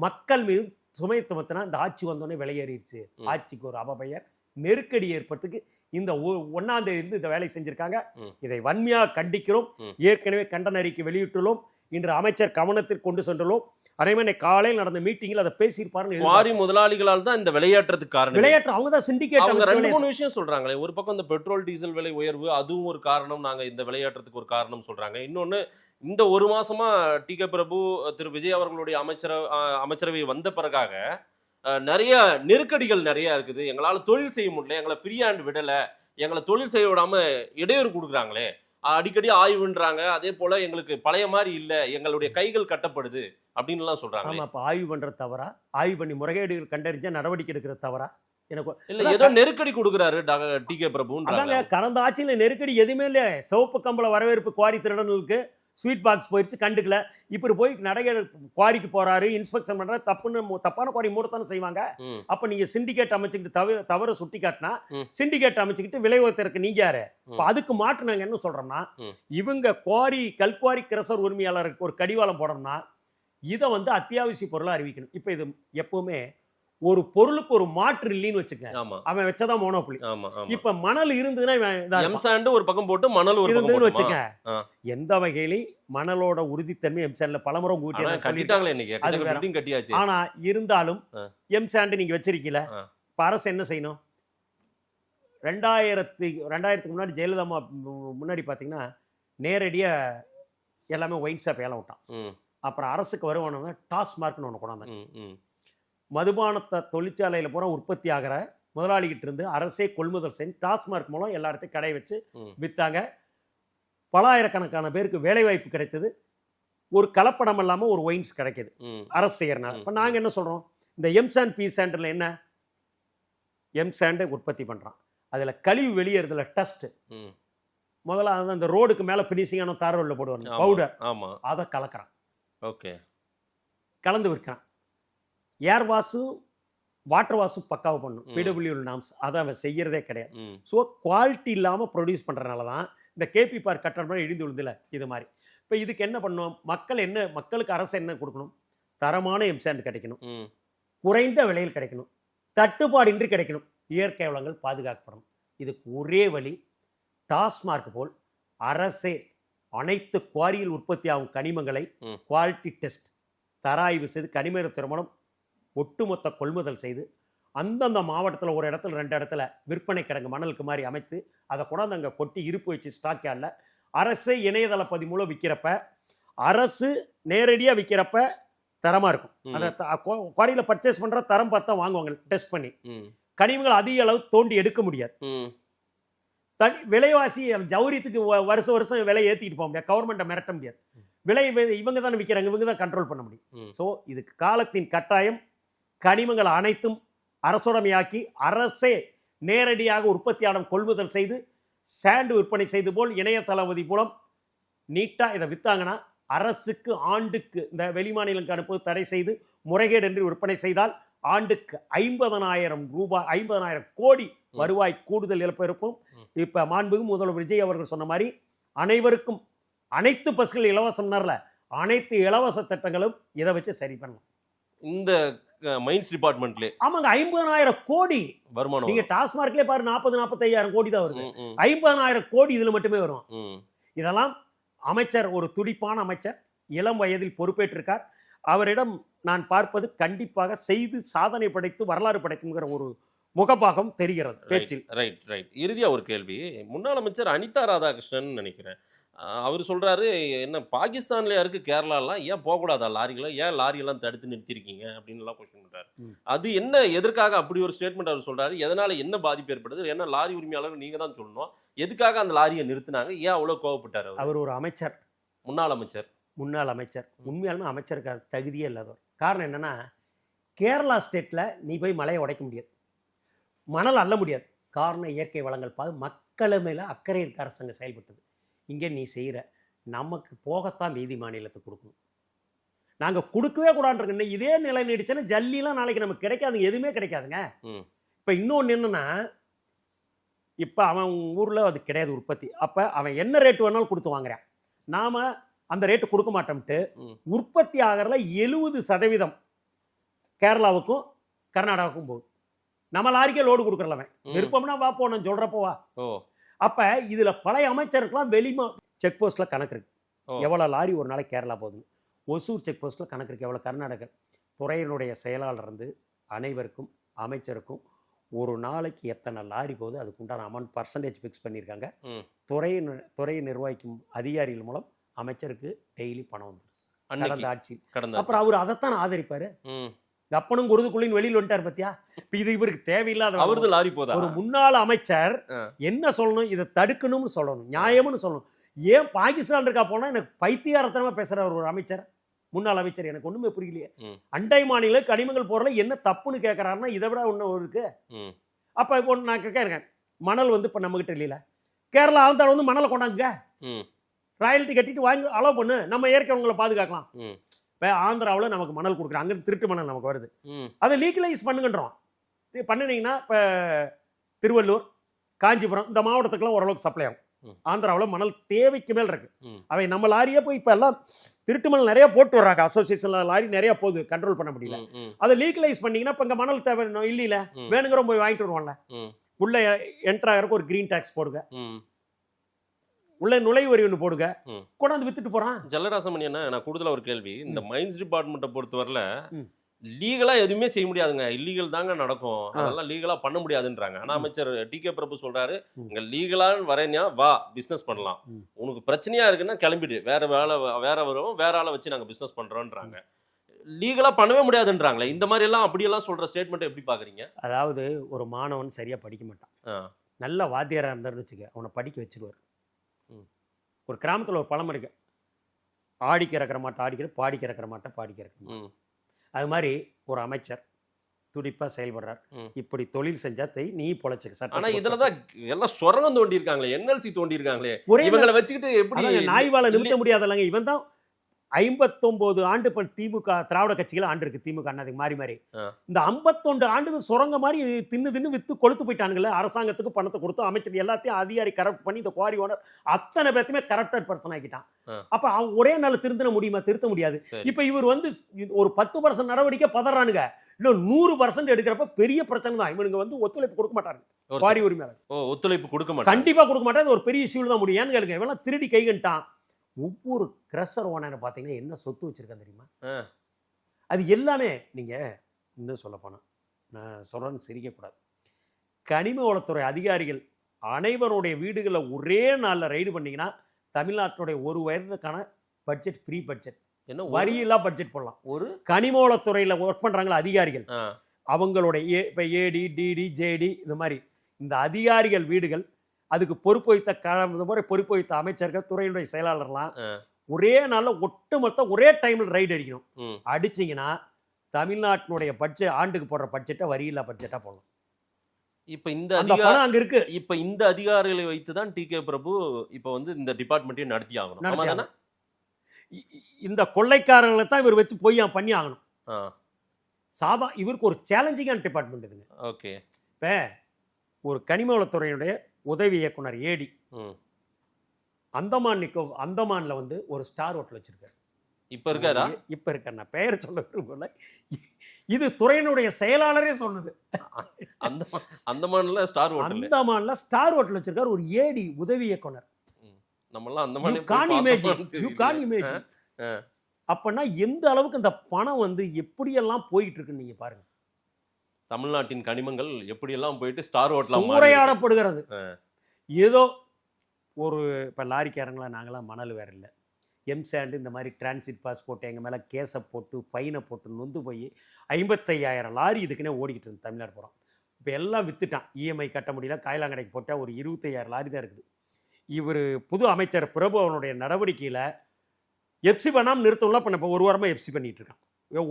மக்கள் மீது சுமை சுமத்தினா இந்த ஆட்சி வந்தோடனே விலையேறிடுச்சு. ஆட்சிக்கு ஒரு அபபெயர், நெருக்கடி ஏற்படுறதுக்கு இந்த 1ஆம் தேதியிலிருந்து இந்த வேலை செஞ்சிருக்காங்க. இதை வன்மையாக கண்டிக்கிறோம். ஏற்கனவே கண்டன அறிக்கை வெளியிட்டுள்ளோம். இன்று அமைச்சர் கவனத்திற்கு கொண்டு சென்றுள்ளோம். அதே மாதிரி காலையில் நடந்த மீட்டிங்கில் அதை பேசியிருப்பாருன்னு. குவாரி முதலாளிகளால் தான் இந்த விளையாட்டுறதுக்கு காரணம். விளையாட்டு அவங்க தான் சிண்டிகேட். அவங்க 2-3 விஷயம் சொல்றாங்களே. ஒரு பக்கம் இந்த பெட்ரோல் டீசல் விலை உயர்வு, அதுவும் ஒரு காரணம், நாங்க இந்த விளையாட்டுறதுக்கு ஒரு காரணம் சொல்றாங்க. இன்னொன்னு, இந்த ஒரு மாசமா டி.கே. பிரபு, திரு விஜய் அவர்களுடைய அமைச்சரவை வந்த பிறகாக நிறைய நெருக்கடிகள் நிறைய இருக்குது. எங்களால் தொழில் செய்ய முடியல, எங்களை ஃப்ரீ ஹேண்ட் விடல, எங்களை தொழில் செய்ய விடாம இடையூறு கொடுக்குறாங்களே, அடிக்கடி ஆய்வுன்றாங்க. அதே போல எங்களுக்கு பழைய மாதிரி இல்ல, எங்களுடைய கைகள் கட்டப்படுது அப்படின்னு எல்லாம் சொல்றாங்க. ஆமா, அப்ப ஆய்வு பண்ற தவறா, ஆய்வு பண்ணி முறைகேடுகள் கண்டறிஞ்ச நடவடிக்கை எடுக்கிற தவறா? எனக்கு இல்ல, ஏதோ நெருக்கடி கொடுக்குறாரு டி.கே. பிரபுன்றாங்க. கடந்த ஆட்சியில நெருக்கடி எதுவுமே இல்ல. சிவப்பு கம்பள வரவேற்பு குவாரி திருடனுக்கு ஸ்வீட் பாக்ஸ் போயிடுச்சு, கண்டுக்கல. இப்படி போய் நடைகள் குவாரிக்கு போறாரு, இன்ஸ்பெக்ஷன் பண்றாரு, தப்பான குவாரி மூடத்தானே செய்வாங்க. அப்ப நீங்க சிண்டிகேட் அமைச்சுக்கிட்டு தவறு சுட்டி காட்டினா சிண்டிகேட் அமைச்சுக்கிட்டு விலை உயர்த்தருக்கு நீங்க யாரு? அதுக்கு மாற்று நாங்க என்ன சொல்றோம்னா, இவங்க குவாரி கல்குவாரி கிரசர் உரிமையாளருக்கு ஒரு கடிவாளம் போடணும்னா இதை அத்தியாவசிய பொருளா அறிவிக்கணும். இப்ப இது எப்பவுமே ஒரு பொருளுக்கு ஒரு மாற்று இல்லைன்னு வச்சுக்க, ஆமா அவன் வச்சதான் மோனோபொலி. ஆமா ஆமா. இப்ப மணல் இருந்ததுன்னா இவன் இதா இருப்பான். எம்சாண்ட் ஒரு பக்கம் போட்டு மணல் ஒரு பக்கம் இருந்ததுன்னு போட்டுமா? வச்சுக்க, எந்த வகையிலையும் மணலோட உறுதித்தன்மை எம்சாண்ட்ல பலமுறை ஆனா கூட்டி கட்டிட்டாங்களே இன்னைக்கு அது எக்கச்சக்க வேற. பில்டிங் கட்டியாச்சு. ஆனா இருந்தாலும் ஆ. எம்சாண்ட் நீங்க வச்சிருக்கீல, ஆ. இப்ப அரசு என்ன செய்யணும்? 2000க்கு முன்னாடி ஜெயலலிதா அம்மா முன்னாடி பாத்தீங்கன்னா நேரடியா எல்லாமே ஒயின் ஷாப் ஏலம் விட்டான். ம், அப்புறம் அரசுக்கு வருமானம் டாஸ்மார்க்னு ஒன்று கொண்டாந்தாங்க. ம், ம். மதுபானத்தை தொழிற்சாலையில் பூரா உற்பத்தி ஆகிற முதலாளிகிட்ட இருந்து அரசே கொள்முதல் செஞ்சு டாஸ்மார்க் மூலம் எல்லா இடத்தையும் கடை வச்சு ம். வித்தாங்க. பலாயிரக்கணக்கான பேருக்கு வேலை வாய்ப்பு கிடைத்தது. ஒரு கலப்படம் இல்லாமல் ஒரு ஒயின்ஸ் கிடைக்கிது ம். அரசு செய்யறனால. இப்போ நாங்கள் என்ன சொல்கிறோம், இந்த எம்சாண்ட் பி சாண்டில் என்ன, எம்சாண்டை உற்பத்தி பண்ணுறான், அதில் கழிவு வெளியேறதுல டஸ்ட் ம். முதல்ல அந்த ரோடுக்கு மேலே ஃபினிஷிங்கான தாரோலில் போடுவாங்க ஆமா, பவுடர், ஆமா. அதை கலக்கிறான், ஓகே. கலந்து விற்கிறான். ஏர் வாஷும் வாட்டர் வாஷும் பக்காவை பண்ணும் ம். பிடபிள்யூ நாம்ஸ், அதை அவன் செய்யறதே கிடையாது. ம். ஸோ குவாலிட்டி இல்லாமல் ப்ரொடியூஸ் பண்ணுறதுனால தான் இந்த கேபி பார்க் கட்டணம் இடிந்து விழுதுல இது மாதிரி. இப்போ இதுக்கு என்ன பண்ணணும், மக்களுக்கு அரசு என்ன கொடுக்கணும், தரமான எம்சாண்ட் கிடைக்கணும், ம். குறைந்த விலையில் கிடைக்கணும், தட்டுப்பாடின்றி கிடைக்கணும், இயற்கை வளங்கள் பாதுகாக்கப்படணும். இதுக்கு ஒரே வழி, டாஸ்மார்க் போல் அரசே அனைத்து குவாரியில் உற்பத்தி ஆகும் கனிமங்களை ம். குவாலிட்டி டெஸ்ட் தராய்வு செய்து கனிமத்துறை மூலம் ஒட்டுமொத்த கொள்முதல் செய்து அந்தந்த மாவட்டத்தில் ஒரு இடத்துல 2 இடத்துல விற்பனை கிடங்கு மணலுக்கு மாதிரி அமைத்து அதை கொண்டாந்து அங்கே கொட்டி இருப்பு வச்சு ஸ்டாக் யார்டில் அரசு இணையதள பதிவு மூலம் விற்கிறப்ப, அரசு நேரடியாக விற்கிறப்ப தரமாக இருக்கும். ம். அந்த குவாரியில் பர்ச்சேஸ் பண்ணுற தரம் பார்த்தா வாங்குவாங்க டெஸ்ட் பண்ணி. ம். கனிமங்கள் அதிக அளவு தோண்டி எடுக்க முடியாது. ம். விலைவாசி ஜவுரியத்துக்கு வருஷம் வருஷம் விலை ஏற்றிட்டு போக முடியாது, கவர்மெண்ட்டை மிரட்ட முடியாது. விலை இவங்க தானே விற்கிறாங்க, இவங்க தான் கண்ட்ரோல் பண்ண முடியும். ம். ஸோ இதுக்கு காலத்தின் கட்டாயம் கனிமங்கள் அனைத்தும் அரசுடைமையாக்கி அரசே நேரடியாக உற்பத்தியாளர் கொள்முதல் செய்து சாண்டு விற்பனை செய்து போல் இணையதளபதி மூலம் நீட்டாக இதை விற்றாங்கன்னா அரசுக்கு ஆண்டுக்கு இந்த வெளிமாநிலங்களுக்கு அனுப்புவது தடை செய்து முறைகேடு என்று விற்பனை செய்தால் ஆண்டுக்கு 50,000 ரூபாய் 50,000 கோடி வருவாய் கூடுதல் இழப்பு இருக்கும். இப்போ மாண்புமிகு முதல்வர் விஜய் அவர்கள் சொன்ன மாதிரி அனைவருக்கும் அனைத்து பஸ்கள் இலவசம்னார்ல, அனைத்து இலவச திட்டங்களும் இதை வச்சு சரி பண்ணலாம். இந்த மைன்ஸ் டிபார்ட்மெண்ட்லே ஆமாங்க, 50,000 கோடி வருமானம் நீங்க வரும். டாஸ்மார்க்லேயே பாரு, 40,000-45,000 கோடி தான் வருது. ம், ம், 50,000 கோடி இதுல மட்டுமே வரும். ம். இதெல்லாம் அமைச்சர், ஒரு துடிப்பான அமைச்சர், இளம் வயதில் பொறுப்பேற்றிருக்கார். அவரிடம் நான் பார்ப்பது கண்டிப்பாக செய்து சாதனை படைத்து வரலாறு படைக்குங்கிற ஒரு முகபாகம் தெரிகிறது பேச்சில். ரைட். இறுதியா ஒரு கேள்வி. முன்னாள் அமைச்சர் அனிதா ராதாகிருஷ்ணன் நினைக்கிறேன், அவர் சொல்றாரு, என்ன பாகிஸ்தான்ல இருக்கு கேரளாலாம், ஏன் போகக்கூடாதா லாரிகளை, ஏன் லாரியெல்லாம் தடுத்து நிறுத்திருக்கீங்க அப்படின்னு எல்லாம் கொஸ்டின் பண்றாரு. அது என்ன, எதற்காக அப்படி ஒரு ஸ்டேட்மெண்ட் அவர் சொல்றாரு, எதனால என்ன பாதிப்பு ஏற்படுது, என்ன லாரி உரிமையாளர் நீங்க தான் சொல்லணும், எதுக்காக அந்த லாரியை நிறுத்தினாங்க, ஏன் அவ்வளவு கோவப்பட்டார் அவர் ஒரு அமைச்சர், முன்னாள் அமைச்சர். உண்மையாலுமே அமைச்சருக்கு தகுதியே இல்லாதவர். காரணம் என்னன்னா, கேரளா ஸ்டேட்ல நீ போய் மலையை உடைக்க முடியாது, மணல் அள்ள முடியாது. காரணம் இயற்கை வளங்கள் மக்கள் மேல அக்கறை இருக்க அரசாங்கம் செயல்பட்டது. இங்கே நீ செய்கிற, நமக்கு போகத்தான் வீதி மாநிலத்துக்கு கொடுக்கணும், நாங்கள் கொடுக்கவே கூடாதுன்னு. இதே நிலை நீடிச்சுன்னா ஜல்லிலாம் நாளைக்கு நமக்கு கிடைக்காதுங்க, எதுவுமே கிடைக்காதுங்க. இப்போ இன்னொன்று என்னன்னா, இப்போ அவன் ஊரில் அது கிடையாது உற்பத்தி, அப்போ அவன் என்ன ரேட்டு வேணாலும் கொடுத்து வாங்குறான், நாம் அந்த ரேட்டு கொடுக்க மாட்டோம்ட்டு உற்பத்தி ஆகிறதுல 70% கேரளாவுக்கும் கர்நாடகாவுக்கும் போகுது. நம்ம லாரிக்கே லோடு கொடுக்குறலவன், விருப்பம்னா வா போனோம் சொல்கிறப்போ வா. அப்போ இதில் பழைய அமைச்சருக்கெல்லாம் செக் போஸ்ட்டில் கணக்கு இருக்கு, எவ்வளோ லாரி ஒரு நாளைக்கு கேரளா போகுது. ஒசூர் செக் போஸ்ட்டில் கணக்கு இருக்கு, எவ்வளோ கர்நாடகா. துறையினுடைய செயலாளர் இருந்து அனைவருக்கும் அமைச்சருக்கும் ஒரு நாளைக்கு எத்தனை லாரி போகுது, அதுக்கு உண்டான அமௌண்ட் பர்சன்டேஜ் ஃபிக்ஸ் பண்ணியிருக்காங்க. துறையை நிர்வகிக்கும் அதிகாரிகள் மூலம் அமைச்சருக்கு டெய்லி பணம் வந்துடும் கடந்த ஆட்சியில். அப்புறம் அவர் அதைத்தான் ஆதரிப்பாரு. அப்பனும் குருதுக்குள்ளின் வெளியில் வந்துட்டார் பத்தியா. இப்ப இது இவருக்கு தேவையில்லாத அவரது லாரி போதா. ஒரு முன்னாள் அமைச்சர் என்ன சொல்லணும், இதை தடுக்கணும்னு சொல்லணும், நியாயம்னு சொல்லணும். ஏன் பாகிஸ்தான் இருக்கா போனா எனக்கு பைத்தியாரத்தனமா பேசுற ஒரு அமைச்சர், முன்னாள் அமைச்சர், எனக்கு ஒண்ணுமே புரியலையே. அண்டை மாநில கனிமங்கள் போறல என்ன தப்புன்னு கேட்கறாருன்னா இதை விட ஒண்ணு இருக்கு. அப்ப இப்போ நான் கேட்கறேன், மணல் வந்து இப்ப நம்ம கிட்ட இல்லையில, கேரளா ஆந்திரா வந்து மணலை கொண்டாங்க, ராயல்ட்டி கட்டிட்டு வாங்கி அலோவ் பண்ணு, நம்ம இயற்கைவங்களை பாதுகாக்கலாம். இப்போ ஆந்திராவில் நமக்கு மணல் கொடுக்குறோம், அங்கே திருட்டு மணல் நமக்கு வருது, அதை லீகலைஸ் பண்ணுங்கன்றோம். பண்ணினீங்கன்னா இப்போ திருவள்ளூர், காஞ்சிபுரம் இந்த மாவட்டத்துக்குலாம் ஓரளவுக்கு சப்ளை ஆகும். ஆந்திராவில் மணல் தேவைக்கு மேல் இருக்கு. ம். அவை நம்ம லாரியே போய் இப்போ எல்லாம் திருட்டு மணல் நிறைய போட்டு வர்றாங்க. அசோசியேஷன்ல லாரி நிறைய போகுது, கண்ட்ரோல் பண்ண முடியல. அதை லீகலைஸ் பண்ணீங்கன்னா இப்போ இங்கே மணல் தேவை இல்லையில, வேணுங்கிற போய் வாங்கிட்டு வருவான்ல. உள்ள என்ட்ரு ஆகிறதுக்கு ஒரு கிரீன் டேக்ஸ் போடுங்க, உள்ள நுழைவு வரி ஒன்று போடுங்க, கொண்டாந்து வித்துட்டு போறான். ஜலராசமணி என்ன, நான் கூடுதலா ஒரு கேள்வி. இந்த மைன்ஸ் டிபார்ட்மெண்ட்டை பொறுத்தவரையில லீகலா எதுவுமே செய்ய முடியாதுங்க, இல்லீகல் தாங்க நடக்கும், அதெல்லாம் லீகலா பண்ண முடியாதுன்றாங்க. ஆனா அமைச்சர் டி.கே. பிரபு சொல்றாரு, இங்க லீகலான்னு வரேன்னா வா பிசினஸ் பண்ணலாம், உனக்கு பிரச்சனையா இருக்குன்னா கிளம்பிடு, வேற வரும், வேற ஆளை வச்சு நாங்க பிசினஸ் பண்றோம்ன்றாங்க. லீகலா பண்ணவே முடியாதுன்றாங்களே. இந்த மாதிரி எல்லாம் அப்படியெல்லாம் சொல்ற ஸ்டேட்மெண்ட் எப்படி பாக்குறீங்க? அதாவது ஒரு மாணவன் சரியா படிக்க மாட்டான், நல்ல வாத்தியாரா இருந்தாருன்னு வச்சுக்க, அவனை படிக்க வச்சிருவார். ஒரு கிராமத்துல ஒரு பழம் இருக்கு, ஆடிக்கு இறக்குற மாட்டை ஆடிக்கிற, பாடிக்கு இறக்குற மாட்டை பாடிக்க இறக்குற. அது மாதிரி ஒரு அமைச்சர் துடிப்பா செயல்படுறார். இப்படி தொழில் செஞ்சா நீ பொழைச்சுக்க. ஆனா இதுலதான் எல்லாம் சுரங்கம் தோண்டி இருக்காங்களே, என்எல்சி தோண்டி இருக்காங்களே, இவங்களை வச்சுக்கிட்டு எப்படி நாய்வால நிறுத்த முடியாதல்லங்க. இவன் தான் 59 ஆண்டு திமுக திராவிட கட்சிகள் ஆண்டு இருக்கு, திமுக அண்ணாதுக்கு மாறி மாறி. இந்த 51 ஆண்டுக்கு சுரங்க மாதிரி தின்னு வித்து கொளுத்து போயிட்டானுங்களே. அரசாங்கத்துக்கு பணத்தை கொடுத்து அமைச்சர் எல்லாத்தையும் அதிகாரி கரப்ட் பண்ணி இந்த குவாரி ஓனர் அத்தனை பேர்த்துமே கரப்டட் பர்சன் ஆக்கிட்டான். அப்ப அவன் ஒரே நாள் திருத்த முடியுமா? திருத்த முடியாது. இப்ப இவர் வந்து ஒரு 10% நடவடிக்கை பதறானுங்க, இல்ல 100% எடுக்கிறப்ப பெரிய பிரச்சனை தான். இவனுங்க வந்து ஒத்துழைப்பு கொடுக்க மாட்டாங்க, குவாரி உரிமையாளர் ஒத்துழைப்பு கொடுக்க மாட்டாங்க, கண்டிப்பா கொடுக்க மாட்டாங்க. ஒரு பெரிய இஷ்யூல தான் முடியும். ஏன்னு கேளுங்க, இவெல்லாம் திருடி கைகண்டான். ஒவ்வொரு கிரஷர் ஓனர் பார்த்தீங்கன்னா என்ன சொத்து வச்சிருக்கான் தெரியுமா? அது எல்லாமே நீங்க இன்னும் சொல்ல போனா, நான் சொல்றேன்னு சிரிக்கக்கூடாது, கனிம வளத்துறை அதிகாரிகள் அனைவருடைய வீடுகளில் ஒரே நாளில் ரைடு பண்ணீங்கன்னா தமிழ்நாட்டுடைய ஒரு வருடத்துக்கான பட்ஜெட் ஃப்ரீ பட்ஜெட், என்ன வரியில்லா பட்ஜெட் போடலாம். ஒரு கனிம வளத்துறையில் ஒர்க் பண்றாங்களா அதிகாரிகள், அவங்களுடைய இப்போ ஏடி டிடி ஜேடி இந்த மாதிரி இந்த அதிகாரிகள் வீடுகள், அதுக்கு பொறுப்பு வைத்த அமைச்சர்கள் துறையினுடைய செயலாளர்லாம் ஒரே நாள்ல ஒட்டுமொத்த ஒரே டைம்ல ரைடு அடிக்கணும். அடிச்சிங்கன்னா தமிழ்நாட்டினுடைய பட்ஜெட் ஆண்டுக்கு போடுற பட்ஜெட்டை வரியில்லா பட்ஜெட்டா போடலாம். இப்ப இந்த அதிகாரம் அங்க இருக்கு. இப்ப இந்த அதிகாரிகளை வைத்து தான் டி.கே. பிரபு இப்ப வந்து இந்த டிபார்ட்மெண்ட்டையும் நடத்தி ஆகணும். இந்த கொள்ளைக்காரர்களை தான் இவர் வச்சு போய் பண்ணி ஆகணும். இவருக்கு ஒரு சேலஞ்சிங்கான டிபார்ட்மெண்ட் இதுங்க. ஓகே. இப்ப ஒரு கனிம வளத்துறையுடைய உதவி இயக்குனர் ஏடி அந்தமான்ல வந்து ஒரு ஸ்டார் ஹோட்டல் வச்சிருக்காரு. இப்ப இருக்காரா? இப்ப இருக்காரு, நான் பெயர் சொல்ல விரும்பல, இது துறையினுடைய செயலாளரே சொன்னது. அந்தமான்ல ஸ்டார் ஹோட்டல் வச்சிருக்காரு ஒரு ஏடி உதவி இயக்குனர். நம்மலாம் அந்தமான் அப்பனா எந்த அளவுக்கு இந்த பணம் வந்து எப்படியெல்லாம் போயிட்டு இருக்குன்னு நீங்க பாருங்க. தமிழ்நாட்டின் கனிமங்கள் எப்படியெல்லாம் போயிட்டு ஸ்டார் ஹோட்டலா சூறையாடப்படுகிறது. ஏதோ ஒரு இப்போ லாரிக்காரங்களா நாங்களாம் மணல் வேற இல்லை, எம்சாண்டு இந்த மாதிரி டிரான்சிட் பாஸ் போட்டு எங்கள் மேலே கேஸை போட்டு ஃபைனை போட்டு நொந்து போய் 55,000 லாரி இதுக்குன்னே ஓடிக்கிட்டு இருந்து தமிழ்நாடு போகிறோம். இப்போ எல்லாம் வித்துட்டான், இஎம்ஐ கட்ட முடியல, காயலாங்கடைக்கு போட்டால் ஒரு 25,000 லாரி தான் இருக்குது. இவர் புது அமைச்சர் பிரபு அவனுடைய நடவடிக்கையில் எப்சி பண்ணாமல் நிறுத்தம்லாம் பண்ண இப்போ ஒரு வாரமாக எப்சி பண்ணிட்டு இருக்கான்.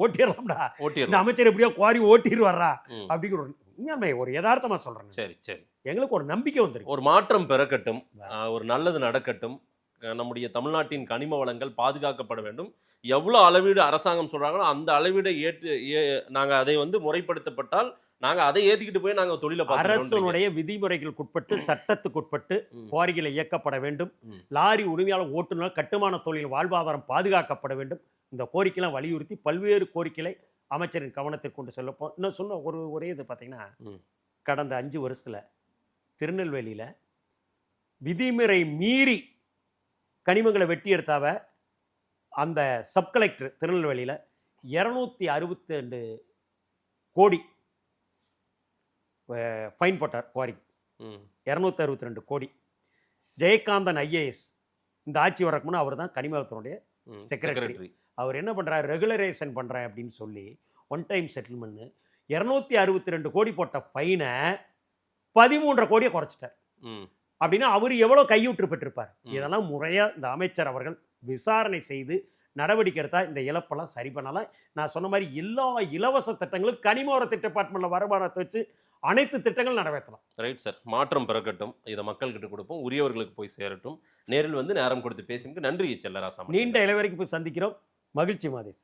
ஓட்டிடலாம்டா, இந்த அமைச்சர் எப்படியோ குவாரி ஓட்டிடுவாரா அப்படிங்கிற உண்மையாமே ஒரு யதார்த்தமா சொல்றேன். சரி சரி, எங்களுக்கு ஒரு நம்பிக்கை வந்துருக்கு, ஒரு மாற்றம் பிறக்கட்டும், ஒரு நல்லது நடக்கட்டும். நம்முடைய தமிழ்நாட்டின் கனிம வளங்கள் பாதுகாக்கப்பட வேண்டும். எவ்வளோ அளவீடு அரசாங்கம் சொல்றாங்களோ அந்த அளவீடை நாங்கள் அதை வந்து முறைப்படுத்தப்பட்டால் நாங்கள் அதை ஏற்றிக்கிட்டு போய் நாங்கள் தொழிலை அரசனுடைய விதிமுறைகளுக்குட்பட்டு சட்டத்துக்குட்பட்டு குவாரிகளை இயக்கப்பட வேண்டும். லாரி உரிமையாளர் ஓட்டுநர் கட்டுமான தொழில் வாழ்வாதாரம் பாதுகாக்கப்பட வேண்டும். இந்த கோரிக்கைலாம் வலியுறுத்தி பல்வேறு கோரிக்கைகளை அமைச்சரின் கவனத்தை கொண்டு செல்லப்போம். இன்னும் சொன்ன ஒரே இது பார்த்தீங்கன்னா, கடந்த 5 வருஷத்தில் திருநெல்வேலியில் விதிமுறை மீறி கனிமங்களை வெட்டி எடுத்தாவ அந்த சப்கலெக்டர் திருநெல்வேலியில் 262 கோடி ஃபைன் போட்டார் குவாரிக்கு. 262 கோடி. ஜெயகாந்தன் ஐஏஎஸ் இந்த ஆட்சி வரக்குமுன்னா அவர் தான் கனிமவளத்துறையுடைய செக்ரட்டரி. அவர் என்ன பண்ணுறாரு, ரெகுலரைசேஷன் பண்ணுறேன் அப்படின்னு சொல்லி ஒன் டைம் செட்டில்மெண்ட் 262 கோடி போட்ட ஃபைனை 13 கோடியை குறைச்சிட்டார். அப்படின்னா அவர் எவ்வளோ கையூற்று பெற்றிருப்பார். இதெல்லாம் முறையாக இந்த அமைச்சர் அவர்கள் விசாரணை செய்து நடவடிக்கை எடுத்தால் இந்த இழப்பெல்லாம் சரி பண்ணலாம். நான் சொன்ன மாதிரி எல்லா இலவச திட்டங்களும் கனிமவள டிபார்ட்மெண்ட்டில் வருமானத்தை வச்சு அனைத்து திட்டங்களும் நிறைவேற்றலாம். ரைட் சார், மாற்றம் பிறக்கட்டும், இதை மக்கள்கிட்ட கொடுப்போம், உரியவர்களுக்கு போய் சேரட்டும். நேரில் வந்து நேரம் கொடுத்து பேசினதுக்கு நன்றி செல்லராசா. நீண்ட இளவரைக்கும் போய் சந்திக்கிறோம். மகிழ்ச்சி மாதேஷ்.